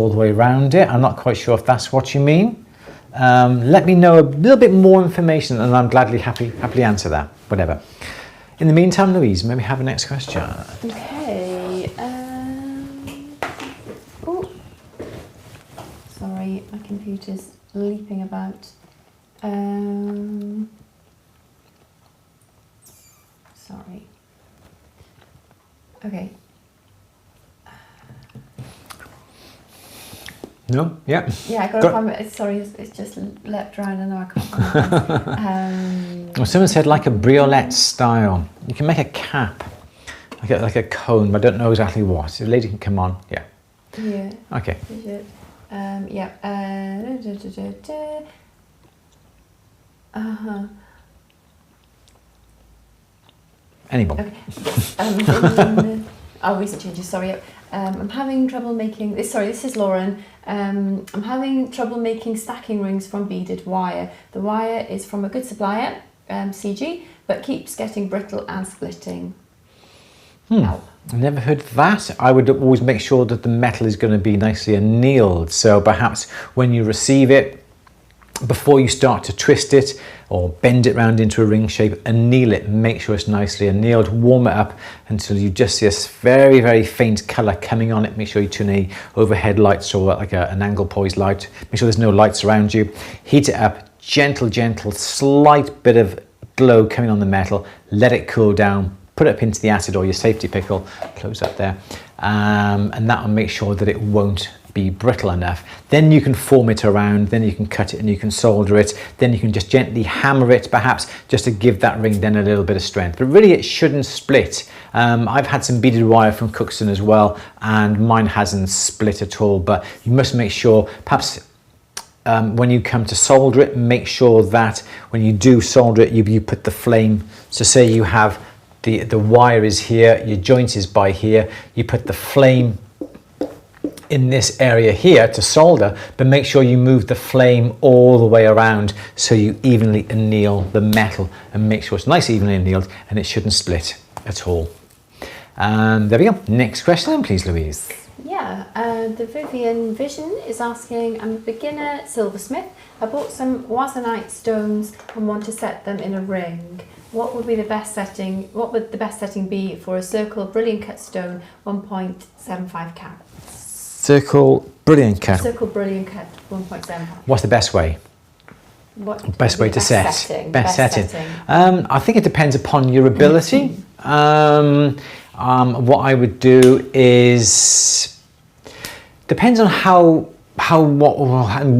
the way around it. I'm not quite sure if that's what you mean. Let me know a little bit more information and I'm happily answer that. Whatever. In the meantime, Louise, maybe have a next question. Okay. Oh, sorry, my computer's leaping about. Sorry. Okay. No? Yeah. Yeah, I got to find it. Sorry, it's just leapt around. I know I can't find it. Well, someone said like a briolette style. You can make a cap, like a cone, but I don't know exactly what. The lady can come on. Yeah. Yeah. Okay. Yeah. Anyone. Okay. Recent changes, sorry. I'm having trouble making this. Sorry, this is Lauren. I'm having trouble making stacking rings from beaded wire. The wire is from a good supplier, CG, but keeps getting brittle and splitting. I've never heard of that. I would always make sure that the metal is going to be nicely annealed. So perhaps when you receive it, before you start to twist it or bend it round into a ring shape, anneal it, make sure it's nicely annealed, warm it up until you just see a very, very faint colour coming on it. Make sure you turn any overhead lights or like an angle poised light. Make sure there's no lights around you. Heat it up, gentle, slight bit of glow coming on the metal. Let it cool down, put it up into the acid or your safety pickle, close up there, and that will make sure that it won't be brittle enough. Then you can form it around, then you can cut it and you can solder it, then you can just gently hammer it perhaps just to give that ring then a little bit of strength. But really it shouldn't split. I've had some beaded wire from Cookson as well, and mine hasn't split at all, but you must make sure perhaps when you come to solder it, make sure that when you do solder it, you put the flame, so say you have the wire is here, your joint is by here, you put the flame in this area here to solder, but make sure you move the flame all the way around so you evenly anneal the metal and make sure it's nice evenly annealed and it shouldn't split at all. And there we go. Next question, please, Louise. Yeah, the Vivian Vision is asking, I'm a beginner silversmith. I bought some Wassenite stones and want to set them in a ring. What would the best setting be for a circle brilliant cut stone 1.75 carats? Circle brilliant cut. Circle brilliant cut 1.75. What's the best way? Best way to set? Setting. Best setting. I think it depends upon your ability. What I would do is depends on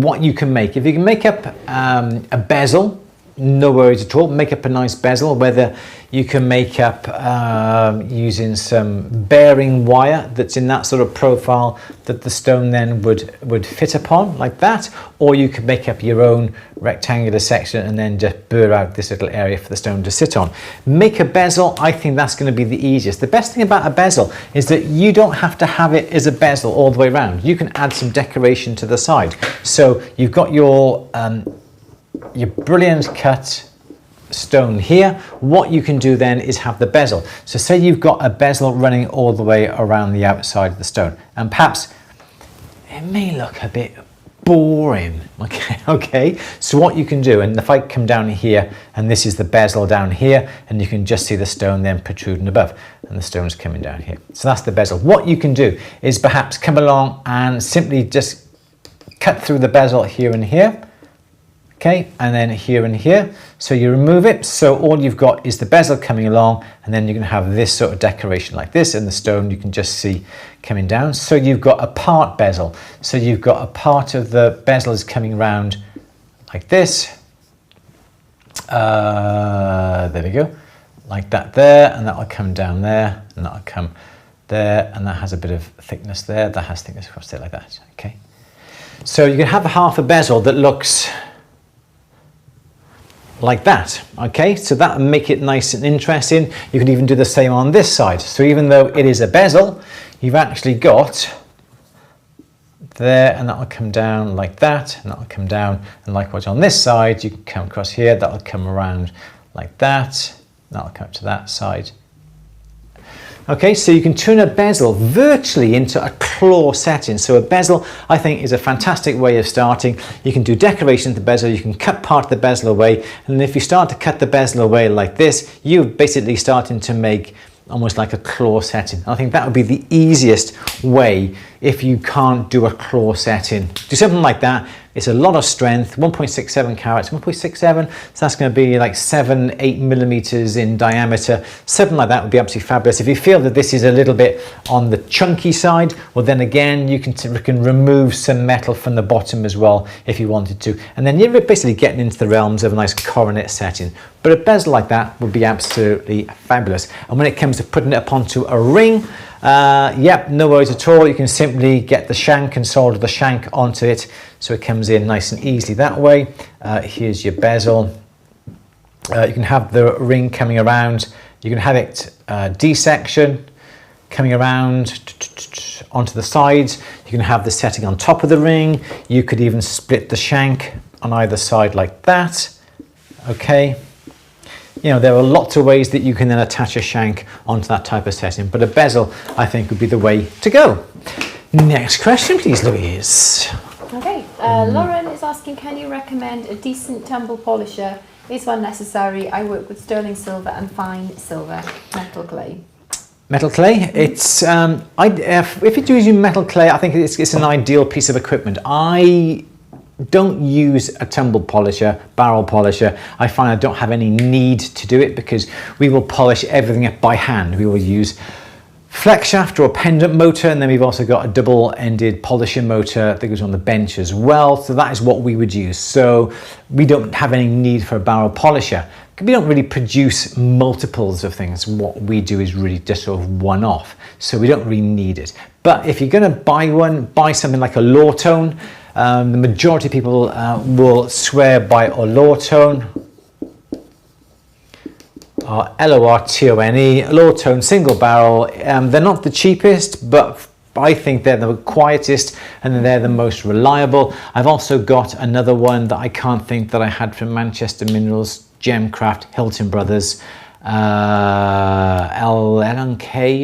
what you can make. If you can make up a bezel, no worries at all. Make up a nice bezel, whether you can make up using some bearing wire that's in that sort of profile that the stone then would fit upon, like that, or you could make up your own rectangular section and then just burr out this little area for the stone to sit on. Make a bezel, I think that's going to be the easiest. The best thing about a bezel is that you don't have to have it as a bezel all the way around. You can add some decoration to the side. So you've got your brilliant cut stone here. What you can do then is have the bezel. So say you've got a bezel running all the way around the outside of the stone, and perhaps it may look a bit boring. Okay. So what you can do, and if I come down here, and this is the bezel down here, and you can just see the stone then protruding above, and the stone's coming down here. So that's the bezel. What you can do is perhaps come along and simply just cut through the bezel here and here. Okay, and then here and here. So you remove it, so all you've got is the bezel coming along, and then you can have this sort of decoration like this, and the stone you can just see coming down. So you've got a part bezel. So you've got a part of the bezel is coming around like this. There we go, like that there, and that'll come down there, and that'll come there, and that has a bit of thickness there, that has thickness across there like that, okay. So you can have half a bezel that looks like that, okay, so that will make it nice and interesting. You can even do the same on this side. So even though it is a bezel, you've actually got there, and that will come down like that, and that will come down, and likewise on this side, you can come across here, that will come around like that, that will come up to that side. Okay, so you can turn a bezel virtually into a claw setting. So a bezel, I think, is a fantastic way of starting. You can do decoration to the bezel, you can cut part of the bezel away, and if you start to cut the bezel away like this, you're basically starting to make almost like a claw setting. I think that would be the easiest way if you can't do a claw setting. Do something like that. It's a lot of strength, 1.67 carats, 1.67, so that's going to be like 7-8 millimeters in diameter. Something like that would be absolutely fabulous. If you feel that this is a little bit on the chunky side, well then again you can remove some metal from the bottom as well if you wanted to, and then you're basically getting into the realms of a nice coronet setting. But a bezel like that would be absolutely fabulous. And when it comes to putting it up onto a ring, yep, no worries at all. You can simply get the shank and solder the shank onto it so it comes in nice and easily that way. Here's your bezel. You can have the ring coming around. You can have it D-section coming around onto the sides. You can have the setting on top of the ring. You could even split the shank on either side like that. Okay. You know, there are lots of ways that you can then attach a shank onto that type of setting, but a bezel, I think, would be the way to go. Next question, please, Louise. Okay, Lauren is asking, can you recommend a decent tumble polisher? Is one necessary? I work with sterling silver and fine silver, metal clay. Metal clay, it's, if you're using metal clay, I think it's an ideal piece of equipment. I don't use a tumble polisher, barrel polisher. I find I don't have any need to do it because we will polish everything up by hand. We will use flex shaft or a pendant motor, and then we've also got a double-ended polishing motor that goes on the bench as well. So that is what we would use. So we don't have any need for a barrel polisher. We don't really produce multiples of things. What we do is really just sort of one-off. So we don't really need it. But if you're going to buy one, buy something like a Lawtone. The majority of people will swear by a Lawtone. Lortone, Lawtone single barrel. They're not the cheapest, but I think they're the quietest and they're the most reliable. I've also got another one that I can't think that I had from Manchester Minerals, Gemcraft, Hilton Brothers, L&K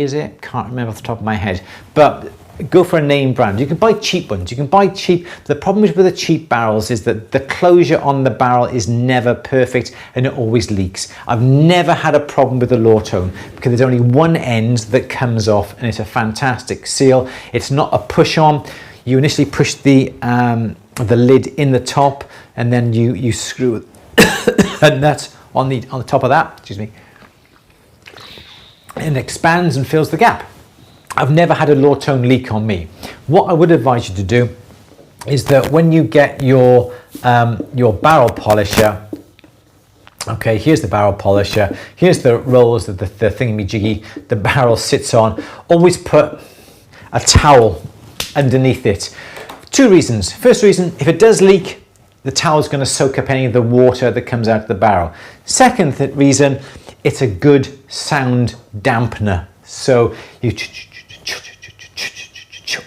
is it? Can't remember off the top of my head, but go for a name brand. You can buy cheap ones. You can buy cheap. The problem with the cheap barrels is that the closure on the barrel is never perfect and it always leaks. I've never had a problem with the Lawtone because there's only one end that comes off and it's a fantastic seal. It's not a push on. You initially push the lid in the top and then you screw a nut on the top of that, excuse me, and it expands and fills the gap. I've never had a Lawtone leak on me. What I would advise you to do is that when you get your barrel polisher, okay, here's the barrel polisher, here's the rolls that the thingy-majiggy the barrel sits on, always put a towel underneath it. Two reasons. First reason, if it does leak, the towel's going to soak up any of the water that comes out of the barrel. Second reason, it's a good sound dampener. So you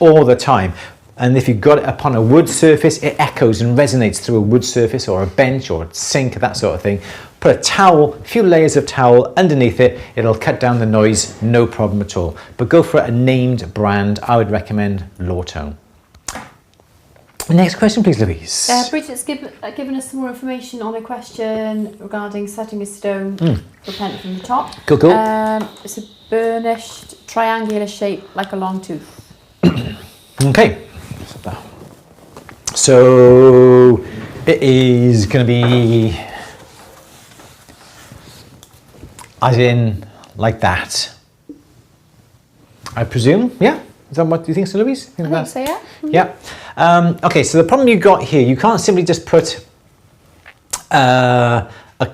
all the time, and if you've got it upon a wood surface, it echoes and resonates through a wood surface or a bench or a sink, that sort of thing. Put a towel, a few layers of towel underneath it, it'll cut down the noise, no problem at all. But go for a named brand. I would recommend Lawtone. Next question, please, Louise. Bridget's given us some more information on a question regarding setting a stone repentant from the top. Cool, cool. It's a burnished triangular shape like a long tooth. Okay. So it is going to be as in like that, I presume. Yeah. Is that what you think, so, Louise? I think so, yeah. Mm-hmm. Yeah. Okay, so the problem you've got here, you can't simply just put a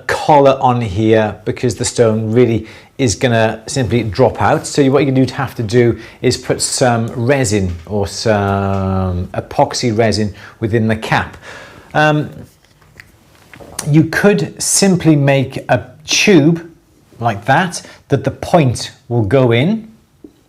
collar on here because the stone really is going to simply drop out. So what you'd have to do is put some resin or some epoxy resin within the cap. You could simply make a tube like that the point will go in.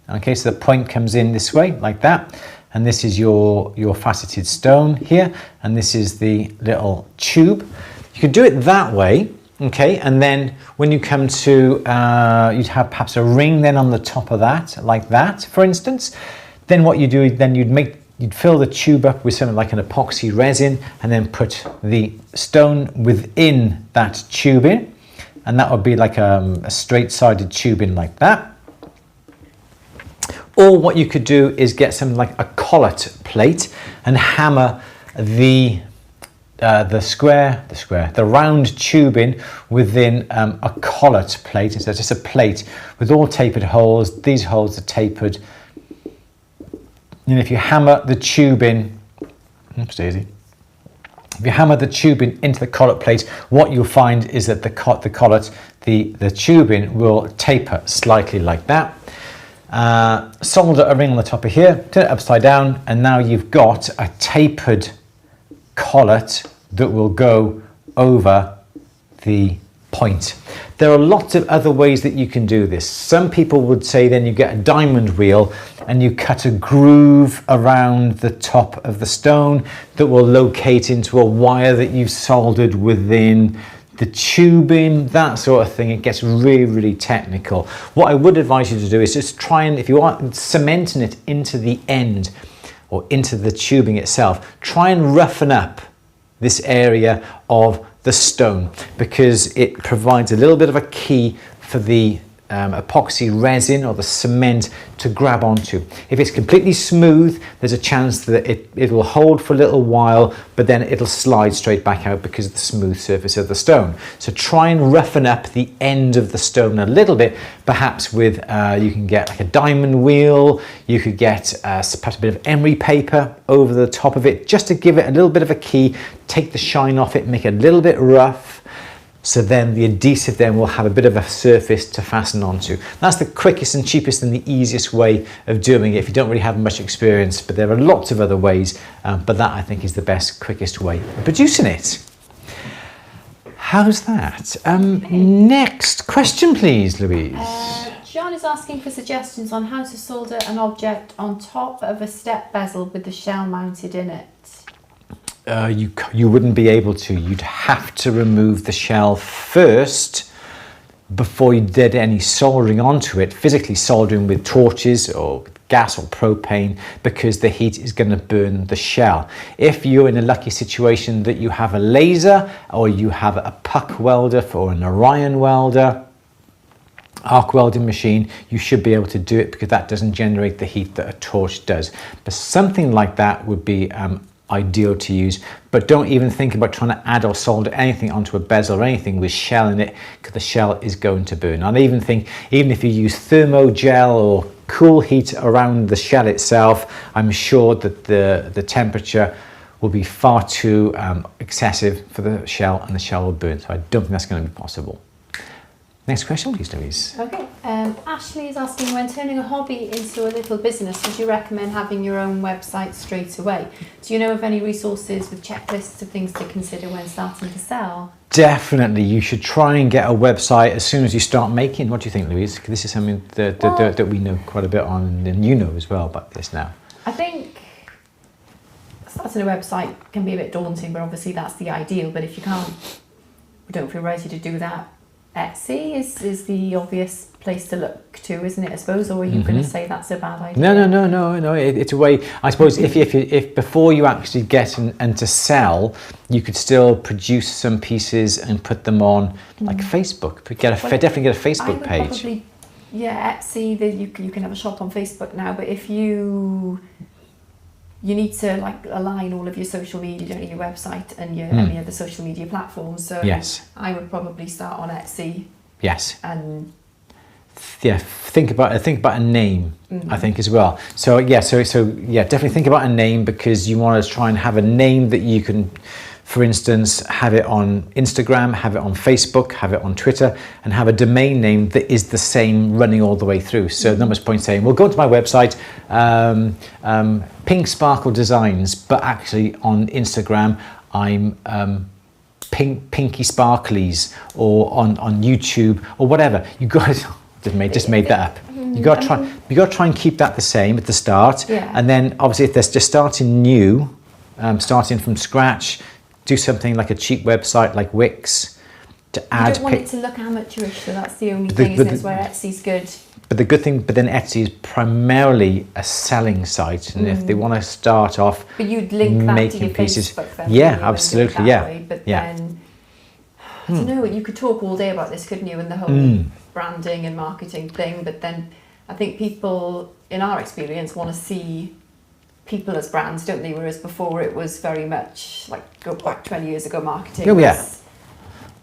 Okay, so the point comes in this way, like that, and this is your faceted stone here, and this is the little tube. You could do it that way, okay, and then when you come to, you'd have perhaps a ring then on the top of that, like that, for instance. Then what you do is then you'd fill the tube up with something like an epoxy resin, and then put the stone within that tubing, and that would be like a straight-sided tubing like that. Or what you could do is get something like a collet plate and hammer the round tubing within a collet plate. So it's just a plate with all tapered holes. These holes are tapered. And if you hammer the tubing, oops, daisy. If you hammer the tubing into the collet plate, what you'll find is that the tubing will taper slightly like that. Solder a ring on the top of here, turn it upside down, and now you've got a tapered collet that will go over the point. There are lots of other ways that you can do this. Some people would say then you get a diamond wheel and you cut a groove around the top of the stone that will locate into a wire that you've soldered within the tubing, that sort of thing. It gets really, really technical. What I would advise you to do is just try and, if you are cementing it into the end or into the tubing itself, try and roughen up this area of the stone because it provides a little bit of a key for the epoxy resin or the cement to grab onto. If it's completely smooth, there's a chance that it will hold for a little while, but then it'll slide straight back out because of the smooth surface of the stone. So try and roughen up the end of the stone a little bit, perhaps with, you can get like a diamond wheel, you could get perhaps a bit of emery paper over the top of it, just to give it a little bit of a key, take the shine off it, make it a little bit rough. So then the adhesive then will have a bit of a surface to fasten onto. That's the quickest and cheapest and the easiest way of doing it if you don't really have much experience, but there are lots of other ways, but that I think is the best, quickest way of producing it. How's that? Next question, please, Louise. John is asking for suggestions on how to solder an object on top of a step bezel with the shell mounted in it. You wouldn't be able to. You'd have to remove the shell first before you did any soldering onto it, physically soldering with torches or gas or propane, because the heat is going to burn the shell. If you're in a lucky situation that you have a laser or you have a puck welder or an Orion welder, arc welding machine, you should be able to do it because that doesn't generate the heat that a torch does. But something like that would be ideal to use, but don't even think about trying to add or solder anything onto a bezel or anything with shell in it, because the shell is going to burn. I even think even if you use thermogel or cool heat around the shell itself, I'm sure that the temperature will be far too excessive for the shell and the shell will burn. So I don't think that's going to be possible. Next question, please, Louise. Okay. Ashley is asking, when turning a hobby into a little business, would you recommend having your own website straight away? Do you know of any resources with checklists of things to consider when starting to sell? Definitely. You should try and get a website as soon as you start making. What do you think, Louise? Because this is something that we know quite a bit on, and you know as well about this now. I think starting a website can be a bit daunting, but obviously that's the ideal. But if you don't feel ready to do that, Etsy is the obvious place to look to, isn't it, I suppose? Or are you going to say that's a bad idea? No. It's a way, I suppose, if before you actually get and to sell, you could still produce some pieces and put them on like Facebook. Definitely get a Facebook page. Probably, yeah, Etsy, you can have a shop on Facebook now, but if you need to like align all of your social media, don't you, your website and your any other social media platforms. So yes, I would probably start on Etsy. Yes. And yeah, think about a name. I think as well. So definitely think about a name, because you want to try and have a name that you can, for instance, have it on Instagram, have it on Facebook, have it on Twitter, and have a domain name that is the same running all the way through. So not much point saying, well, go to my website, Pink Sparkle Designs, but actually on Instagram, I'm Pinky Sparklies, or on YouTube or whatever. You guys just made that up. You got to try and keep that the same at the start, and then obviously if there's just starting new, starting from scratch, do something like a cheap website like Wix to add. You don't want it to look amateurish, so that's the only thing, isn't it? It's where Etsy's good. But the good thing, then Etsy is primarily a selling site, and if they want to start off, but you'd link that making to your pieces, Facebook then, absolutely, then I don't know. You could talk all day about this, couldn't you? And the whole branding and marketing thing. But then I think people, in our experience, want to see people as brands, don't they? Whereas before it was very much like, go back 20 years ago, marketing. Oh yeah,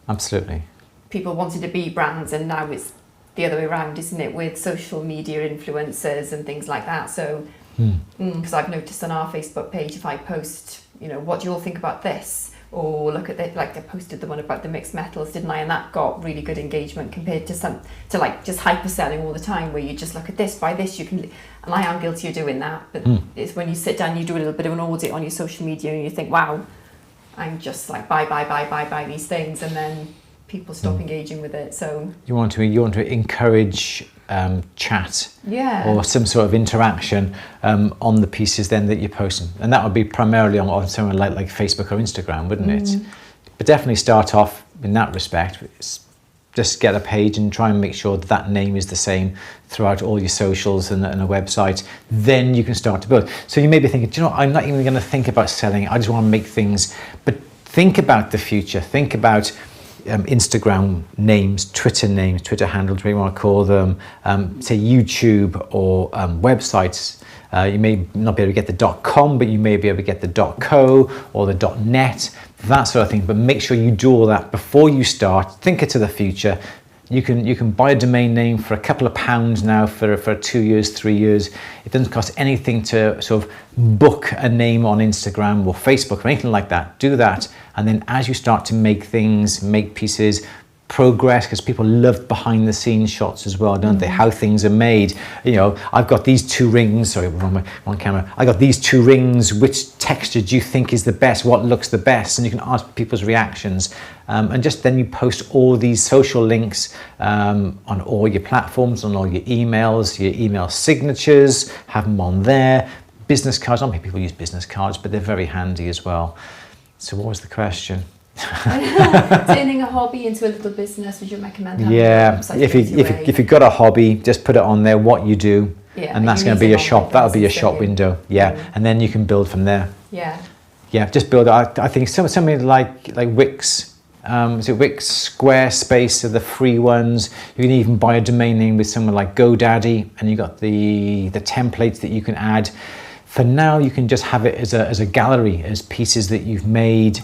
absolutely. People wanted to be brands, and now it's the other way around, isn't it? With social media influencers and things like that. So, because I've noticed on our Facebook page, if I post, what do you all think about this? Or look at it, like I posted the one about the mixed metals, didn't I? And that got really good engagement compared to like just hyper selling all the time, where you just look at this, buy this, you can. And I am guilty of doing that, but it's when you sit down, you do a little bit of an audit on your social media, and you think, wow, I'm just like buy these things, and then people stop engaging with it. So you want to encourage chat, or some sort of interaction on the pieces then that you're posting, and that would be primarily on somewhere like Facebook or Instagram, wouldn't it? But definitely start off in that respect. Just get a page and try and make sure that name is the same throughout all your socials and a website. Then you can start to build. So you may be thinking, I'm not even going to think about selling. I just want to make things. But think about the future. Think about Instagram names, Twitter handles, whatever you want to call them, say YouTube or websites. You may not be able to get the .com, but you may be able to get the .co or the .net, that sort of thing. But make sure you do all that before you start. Think into the future. You can buy a domain name for a couple of pounds now for 2 years, 3 years. It doesn't cost anything to sort of book a name on Instagram or Facebook or anything like that. Do that, and then as you start to make things, make pieces, progress, because people love behind the scenes shots as well, don't they? How things are made. You know, I've got these 2 rings, sorry, wrong camera. I got these 2 rings, which texture do you think is the best? What looks the best? And you can ask people's reactions. And just then you post all these social links on all your platforms, on all your emails, your email signatures, have them on there. Business cards, not many people use business cards, but they're very handy as well. So what was the question? Turning a hobby into a little business, would you recommend having a website? If you've got a hobby, just put it on there, what you do, and that's going to be your shop. That'll be your shop window, and then you can build from there. Just build. I think something like Wix. Is it Wix, Squarespace are the free ones. You can even buy a domain name with someone like GoDaddy, and you got the templates that you can add. For now, you can just have it as a gallery, as pieces that you've made.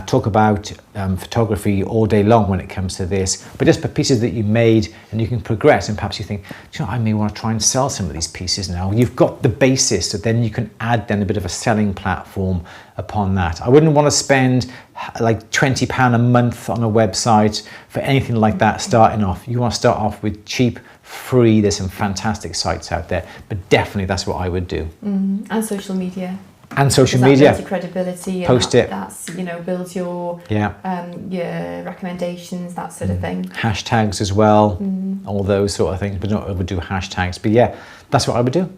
Talk about photography all day long when it comes to this, but just for pieces that you made, and you can progress, and perhaps you think, you know, I may want to try and sell some of these pieces now. You've got the basis, so then you can add then a bit of a selling platform upon that. I wouldn't want to spend like £20 a month on a website for anything like that starting off. You want to start off with cheap, free. There's some fantastic sites out there, but definitely that's what I would do. And social media. And social media, builds your credibility, post it. That's, you know, builds your recommendations, that sort of thing. Hashtags as well, all those sort of things. But don't overdo hashtags. But yeah, that's what I would do.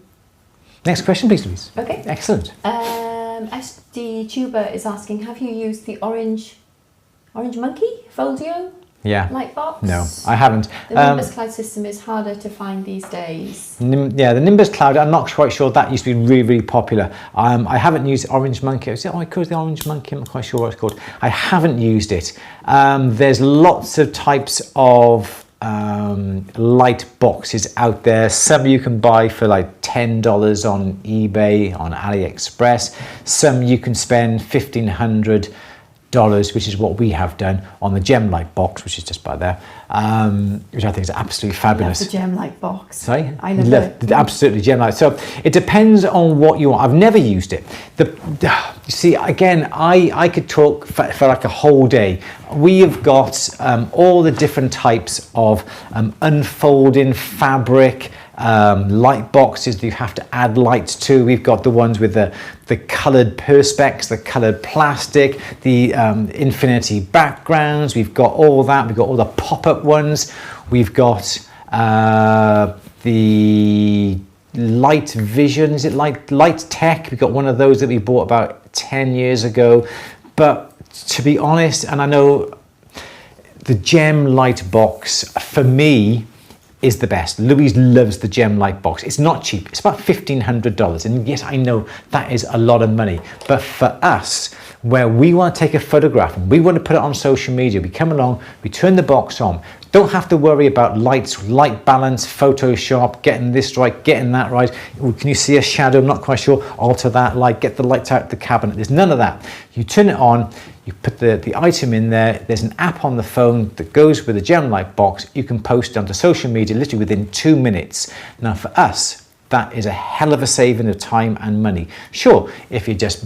Next question, please, Louise. Okay. Excellent. SD Tuber is asking, have you used the Orange Monkey Folio? Light box? No, I haven't. The Nimbus Cloud system is harder to find these days. The Nimbus Cloud, I'm not quite sure. That used to be really, really popular. I haven't used Orange Monkey. Is it called the Orange Monkey? I'm not quite sure what it's called. I haven't used it. There's lots of types of light boxes out there. Some you can buy for like $10 on eBay, on AliExpress. Some you can spend $1,500, which is what we have done on the gem light box, which is just by there, which I think is absolutely fabulous. I love the gem light box. Sorry? I love it. Absolutely, gem light. So it depends on what you want. I've never used it. You see, again, I could talk for like a whole day. We have got all the different types of unfolding fabric, light boxes that you have to add lights to. We've got the ones with the coloured perspex, the coloured plastic, the infinity backgrounds. We've got all that. We've got all the pop-up ones. We've got the Light Vision. Is it Light Tech? We've got one of those that we bought about 10 years ago. But to be honest, and I know the gem light box for me is the best. Louise loves the gem light box. It's not cheap. It's about $1,500. And yes, I know that is a lot of money. But for us, where we want to take a photograph and we want to put it on social media, we come along, we turn the box on. Don't have to worry about lights, light balance, Photoshop, getting this right, getting that right. Can you see a shadow? I'm not quite sure. Alter that light, get the lights out the cabinet. There's none of that. You turn it on, you put the item in there. There's an app on the phone that goes with the gem light box. You can post it onto social media literally within 2 minutes. Now for us, that is a hell of a saving of time and money. Sure, if you're just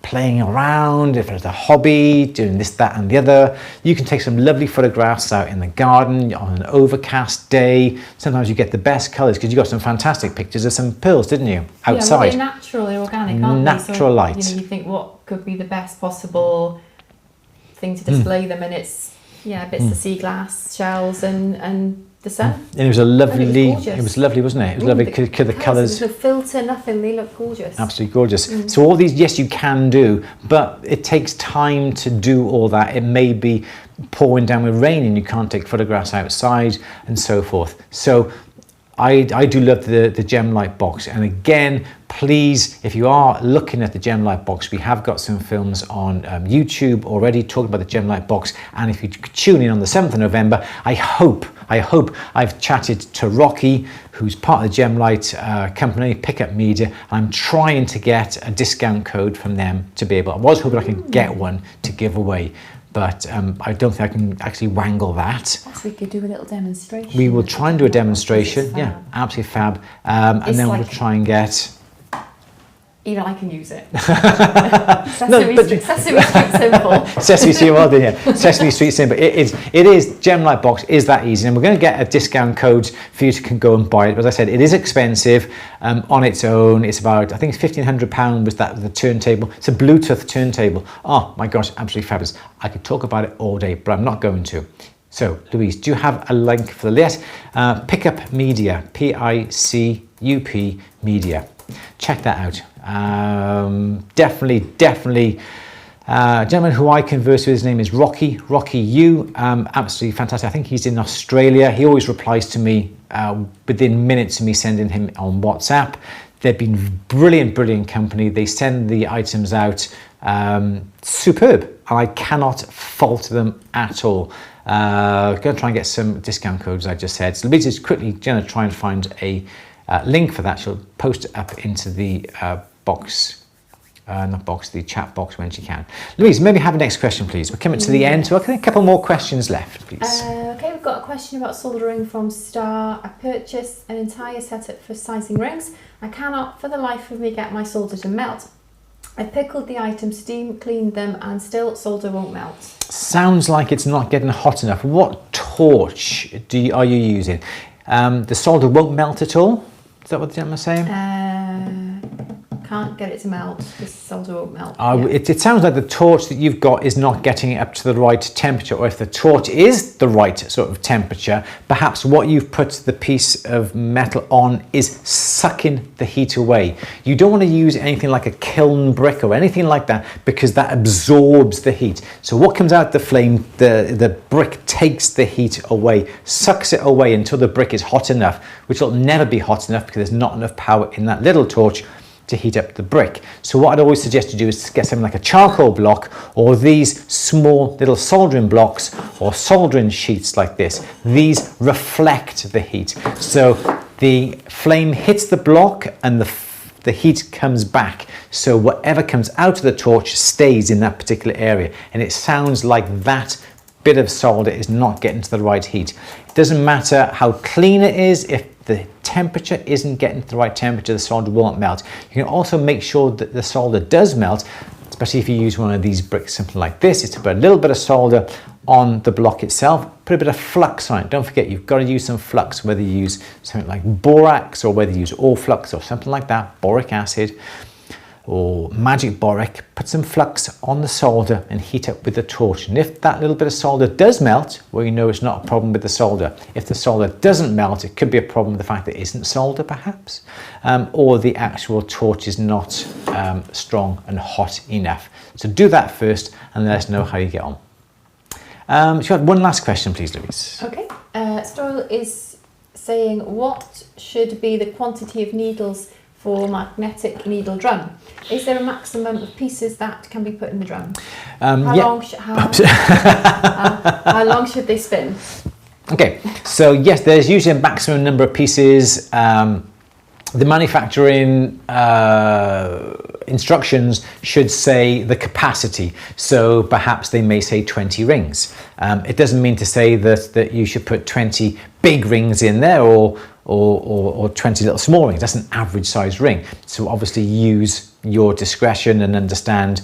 playing around, if it's a hobby, doing this, that and the other, you can take some lovely photographs out in the garden on an overcast day. Sometimes you get the best colours because you got some fantastic pictures of some pearls, didn't you, outside? Yeah, they're natural, they're organic, aren't natural they? So, light. You know, you think what could be the best possible thing to display them, and it's bits of sea glass, shells, and the sun. And it was a lovely. It was lovely, wasn't it? It was lovely. The colours. There's no filter, nothing. They look gorgeous. Absolutely gorgeous. So all these, yes, you can do, but it takes time to do all that. It may be pouring down with rain and you can't take photographs outside and so forth. So I do love the Gemlight box, and again, please, if you are looking at the Gemlight box, we have got some films on YouTube already talking about the Gemlight box, and if you tune in on the 7th of November, I hope I've chatted to Rocky, who's part of the Gemlight company, Pickup Media. I'm trying to get a discount code from them to be able, I was hoping I could get one to give away, but I don't think I can actually wangle that. So we could do a little demonstration. We will try and do a demonstration, yeah, absolutely fab. And then we'll try and get... Even I can use it. Sesame Street simple. Sesame Street, well done, yeah. Sesame Street simple. It is. Gemlight box is that easy, and we're going to get a discount code for you to can go and buy it. As I said, it is expensive on its own. It's about, I think it's £1,500 with the turntable. It's a Bluetooth turntable. Oh my gosh, absolutely fabulous. I could talk about it all day, but I'm not going to. So, Louise, do you have a link for the list? Pickup Media, PICUP Media. Check that out. Definitely. A gentleman who I converse with, his name is Rocky U. Absolutely fantastic. I think he's in Australia. He always replies to me within minutes of me sending him on WhatsApp. They've been brilliant company. They send the items out superb, and I cannot fault them at all. Going to try and get some discount codes, I just said. So Louise is quickly going to try and find a link for that. She'll post it up into the the chat box when she can. Louise, maybe have a next question, please. We're coming to the end, so I think a couple more questions left, please. Okay, we've got a question about soldering from Star. I purchased an entire setup for sizing rings. I cannot for the life of me get my solder to melt. I pickled the items, steam cleaned them, and still solder won't melt. Sounds like it's not getting hot enough. What torch are you using? The solder won't melt at all? Is that what the gentleman was saying? Can't get it to melt. The solder won't melt. It sounds like the torch that you've got is not getting it up to the right temperature, or if the torch is the right sort of temperature, perhaps what you've put the piece of metal on is sucking the heat away. You don't want to use anything like a kiln brick or anything like that, because that absorbs the heat. So what comes out the flame, the brick takes the heat away, sucks it away until the brick is hot enough, which will never be hot enough because there's not enough power in that little torch to heat up the brick. So what I'd always suggest you do is get something like a charcoal block, or these small little soldering blocks or soldering sheets like this. These reflect the heat. So the flame hits the block and the heat comes back. So whatever comes out of the torch stays in that particular area. And it sounds like that bit of solder is not getting to the right heat. It doesn't matter how clean it is, if the temperature isn't getting to the right temperature, the solder won't melt. You can also make sure that the solder does melt, especially if you use one of these bricks, something like this. It's put a little bit of solder on the block itself, put a bit of flux on it. Don't forget, you've got to use some flux, whether you use something like borax or whether you use all flux or something like that, boric acid or magic boric. Put some flux on the solder and heat up with the torch. And if that little bit of solder does melt, well, you know it's not a problem with the solder. If the solder doesn't melt, it could be a problem with the fact that it isn't solder, perhaps, or the actual torch is not strong and hot enough. So do that first and let us know how you get on. Should I have one last question, please, Louise? Okay. Stoyle is saying, what should be the quantity of needles for magnetic needle drum? Is there a maximum of pieces that can be put in the drum? How long should they spin? Okay, so yes, there's usually a maximum number of pieces. The manufacturing instructions should say the capacity. So perhaps they may say 20 rings. It doesn't mean to say that you should put 20 big rings in there or 20 little small rings. That's an average size ring. So obviously use your discretion and understand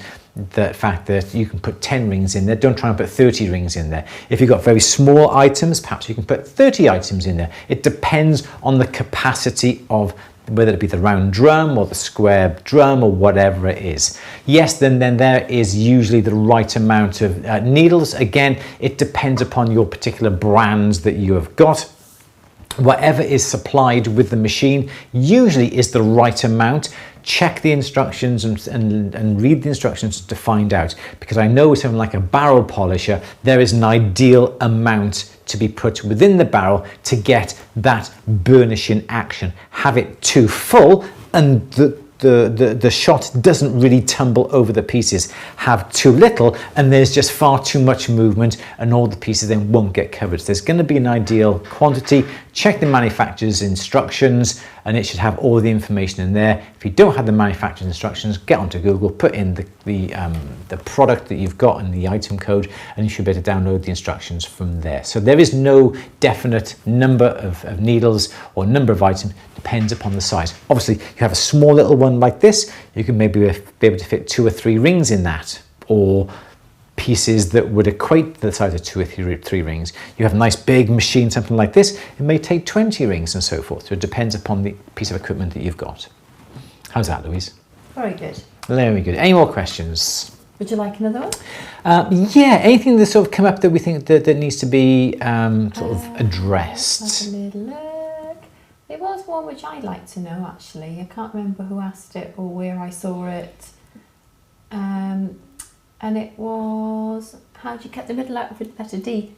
the fact that you can put 10 rings in there. Don't try and put 30 rings in there. If you've got very small items, perhaps you can put 30 items in there. It depends on the capacity of whether it be the round drum or the square drum or whatever it is. Yes, then there is usually the right amount of needles. Again, it depends upon your particular brands that you have got. whatever is supplied with the machine usually is the right amount. Check the instructions and read the instructions to find out, because I know with something like a barrel polisher, there is an ideal amount to be put within the barrel to get that burnishing action. Have it too full and the shot doesn't really tumble over the pieces. Have too little and there's just far too much movement and all the pieces then won't get covered. So there's going to be an ideal quantity. Check the manufacturer's instructions and it should have all the information in there. If you don't have the manufacturer's instructions, get onto Google, put in the product that you've got and the item code, and you should be able to download the instructions from there. So there is no definite number of needles or number of items, depends upon the size. Obviously, you have a small little one like this, you can maybe be able to fit 2 or 3 rings in that, or pieces that would equate to the size of 2 or 3 rings. You have a nice big machine, something like this, it may take 20 rings and so forth. So it depends upon the piece of equipment that you've got. How's that, Louise? Very good. Very good. Any more questions? Would you like another one? Yeah, anything that's sort of come up that we think that needs to be sort of addressed? Have a little look. There was one which I'd like to know actually. I can't remember who asked it or where I saw it. And it was, how do you cut the middle out of a letter D?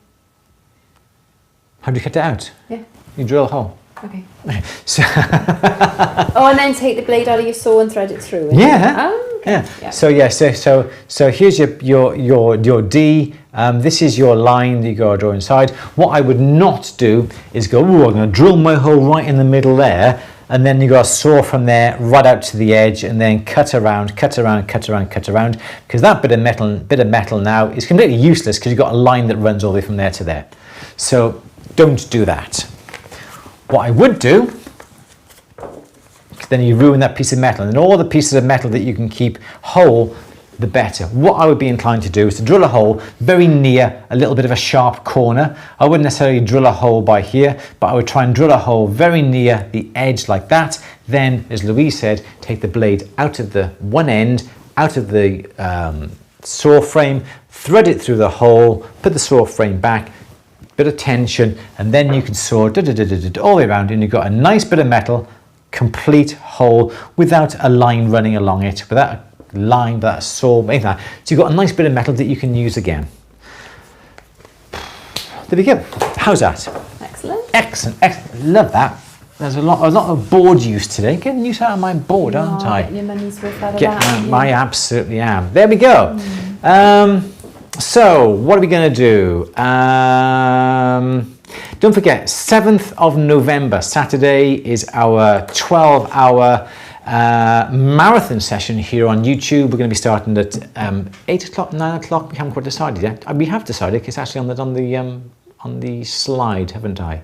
How do you cut it out? Yeah. You drill a hole. Okay. So Oh, and then take the blade out of your saw and thread it through. yeah. Oh, okay. Yeah. So yeah. So here's your D. This is your line that you got to draw inside. What I would not do is go, oh, I'm going to drill my hole right in the middle there, and then you got to saw from there right out to the edge, and then cut around, because that bit of metal now is completely useless because you've got a line that runs all the way from there to there. So don't do that. What I would do, because then you ruin that piece of metal, and all the pieces of metal that you can keep whole, the better. What I would be inclined to do is to drill a hole very near a little bit of a sharp corner. I wouldn't necessarily drill a hole by here, but I would try and drill a hole very near the edge like that. Then, as Louise said, take the blade out of the one end, out of the saw frame, thread it through the hole, put the saw frame back, bit of tension, and then you can saw all the way around, and you've got a nice bit of metal, complete hole, without a line running along it, without a line, without a saw, anything like that. So you've got a nice bit of metal that you can use again. There we go. How's that? Excellent. Excellent. Love that. There's a lot of board use today. Getting use out of my board, aren't I? Getting your money's worth out of that, aren't you? I absolutely am. There we go. So, what are we going to do? Don't forget, 7th of November, Saturday, is our 12-hour marathon session here on YouTube. We're going to be starting at 8 o'clock, 9 o'clock. We haven't quite decided yet. We have decided, because it's actually on the slide, haven't I?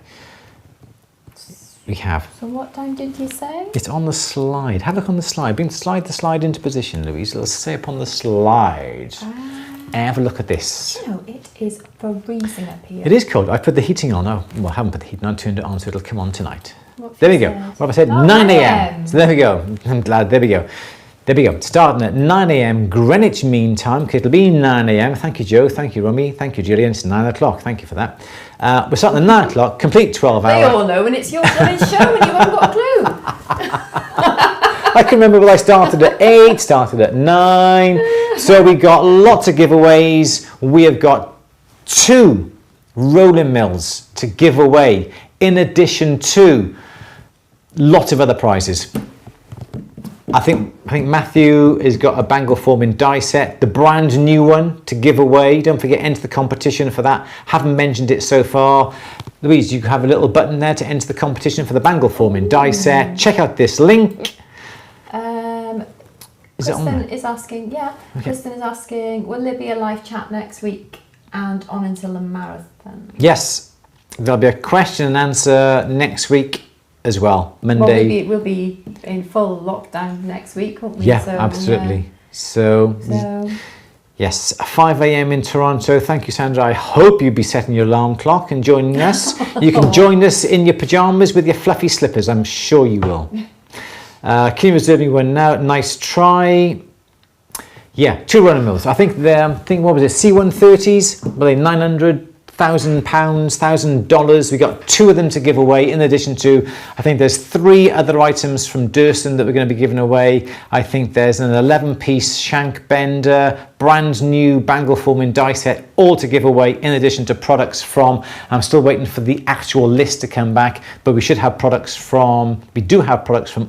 We have. So what time did you say? It's on the slide. Have a look on the slide. Slide the slide into position, Louise. Let's say up on the slide. Have a look at this. You know, it is freezing up here. It is cold. I put the heating on. Oh, well, I haven't put the heating on. Turned it on, so it'll come on tonight. There we go. What have I said? 9 a.m. So there we go. I'm glad. There we go. There we go. Starting at 9 a.m. Greenwich Mean Time. Okay, it'll be 9 a.m. Thank you, Joe. Thank you, Romy. Thank you, Gillian. It's 9 o'clock. Thank you for that. We're starting at 9 o'clock. Complete 12 hours. They all know, and it's your bloody show, and you haven't got a clue. I can remember when I started at 8, started at 9. So we got lots of giveaways. We have got 2 rolling mills to give away, in addition to lots of other prizes. I think Matthew has got a bangle forming die set, the brand new one to give away. Don't forget, enter the competition for that. Haven't mentioned it so far. Louise, you have a little button there to enter the competition for the bangle forming die set. Check out this link. Kristen is asking, Kristen is asking, will there be a live chat next week and on until the marathon? Yes, there'll be a question and answer next week as well, Monday. We'll be in full lockdown next week, won't we? Yeah, so, absolutely. So, yes, 5 a.m. in Toronto. Thank you, Sandra. I hope you'll be setting your alarm clock and joining us. You can join us in your pyjamas with your fluffy slippers. I'm sure you will. Can you reserve me one now? Nice try. Yeah, 2 running mills. I think what was it? C130s. Were they 900, £1,000, $1,000. We got 2 of them to give away, in addition to, I think there's 3 other items from Durston that we're going to be giving away. I think there's an 11-piece shank bender, brand new bangle forming die set, all to give away, in addition to products from, I'm still waiting for the actual list to come back, but we do have products from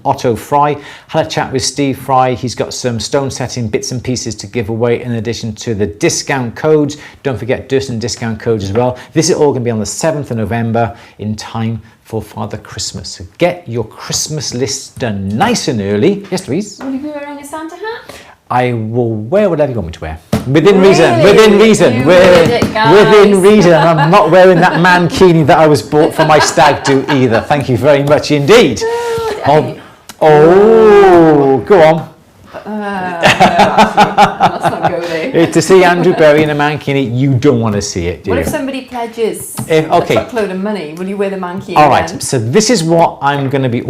Otto Fry. Had a chat with Steve Fry. He's got some stone setting bits and pieces to give away, in addition to the discount codes. Don't forget Durston discount codes as well. This is all going to be on the 7th of November in time for Father Christmas. So get your Christmas list done nice and early. Yes, Louise? Will you be wearing a Santa hat? I will wear whatever you want me to wear. Within reason. I'm not wearing that mankini that I was bought for my stag do either. Thank you very much indeed. Go on. Let's not go there. To see Andrew Berry in a mankini, you don't want to see it, do you? What if somebody pledges a truckload of money? Will you wear the mankini? All right, so this is what we are going to be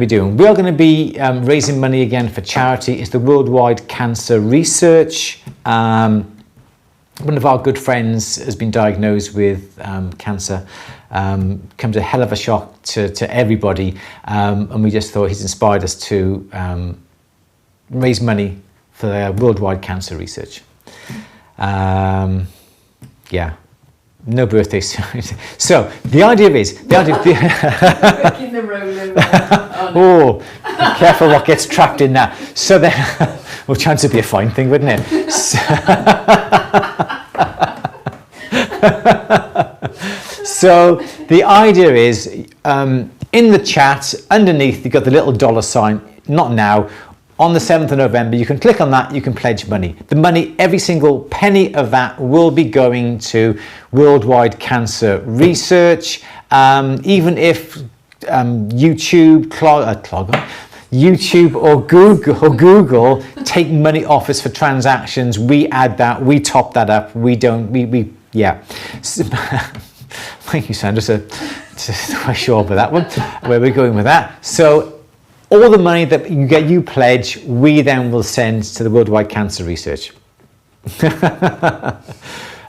doing. We are going to be raising money again for charity. It's the Worldwide Cancer Research. One of our good friends has been diagnosed with cancer. Comes a hell of a shock to everybody, and we just thought he's inspired us to raise money for the Worldwide Cancer Research. Yeah, no birthdays. So the idea is in the roller. Oh, careful what gets trapped in that. So then, well, chance would be a fine thing, wouldn't it? So the idea is, in the chat underneath, you've got the little $sign. Not now. On the 7th of November, you can click on that, you can pledge money. The money, every single penny of that will be going to Worldwide Cancer Research. Even if YouTube or Google take money off us for transactions, we add that, we top that up, yeah. So, thank you, Sandra, so quite sure about that one, where we're going with that. So, all the money that you pledge, we then will send to the Worldwide Cancer Research.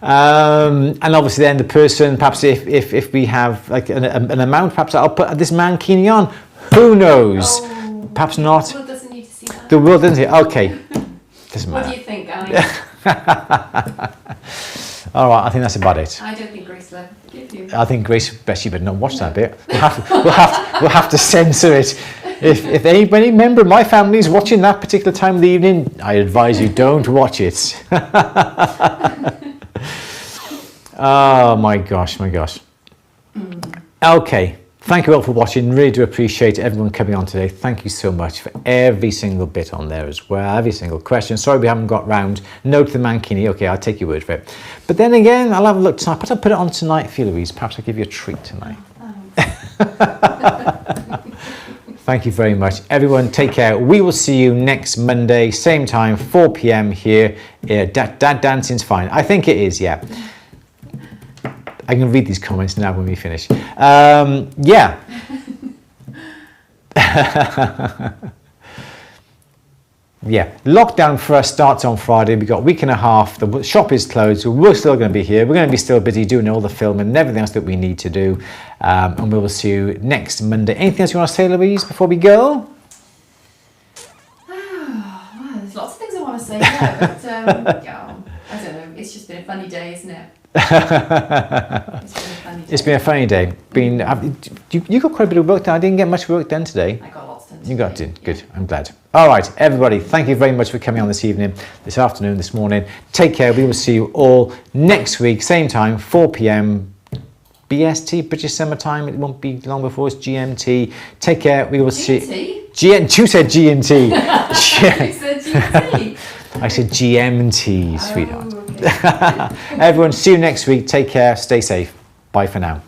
And obviously then the person, perhaps if we have like an amount, perhaps I'll put this mankini on. Who knows? Perhaps not. The world doesn't need to see that. The world doesn't see it. Okay. Doesn't matter. What do you think, guys? All right, I think that's about it. I don't think Grace will forgive you. I think Grace, Bess, you better not watch that bit. We'll have to censor it. If any member of my family is watching that particular time of the evening, I advise you don't watch it. Oh my gosh. Okay, thank you all for watching. Really do appreciate everyone coming on today. Thank you so much for every single bit on there as well, every single question. Sorry we haven't got round. No to the mankini. Okay, I'll take your word for it. But then again, I'll have a look tonight. Perhaps I'll put it on tonight for you, Louise. Perhaps I'll give you a treat tonight. Thank you very much. Everyone, take care. We will see you next Monday, same time, 4 p.m. here. Dad dancing's fine. I think it is, yeah. I can read these comments now when we finish. Yeah. Yeah, lockdown for us starts on Friday. We've got a week and a half. The shop is closed. So we're still going to be here. We're going to be still busy doing all the filming and everything else that we need to do. And we will see you next Monday. Anything else you want to say, Louise, before we go? Well, there's lots of things I want to say, yeah, but I don't know. It's just been a funny day, isn't it? It's been a funny day. You got quite a bit of work done. I didn't get much work done today. I got lots done today. You got it. Good. I'm glad. All right, everybody. Thank you very much for coming on this evening, this afternoon, this morning. Take care. We will see you all next week, same time, 4 p.m. BST, British Summer Time. It won't be long before it's GMT. Take care. We will see. You said GMT. You said GMT. I said GMT, sweetheart. Okay. Everyone, see you next week. Take care. Stay safe. Bye for now.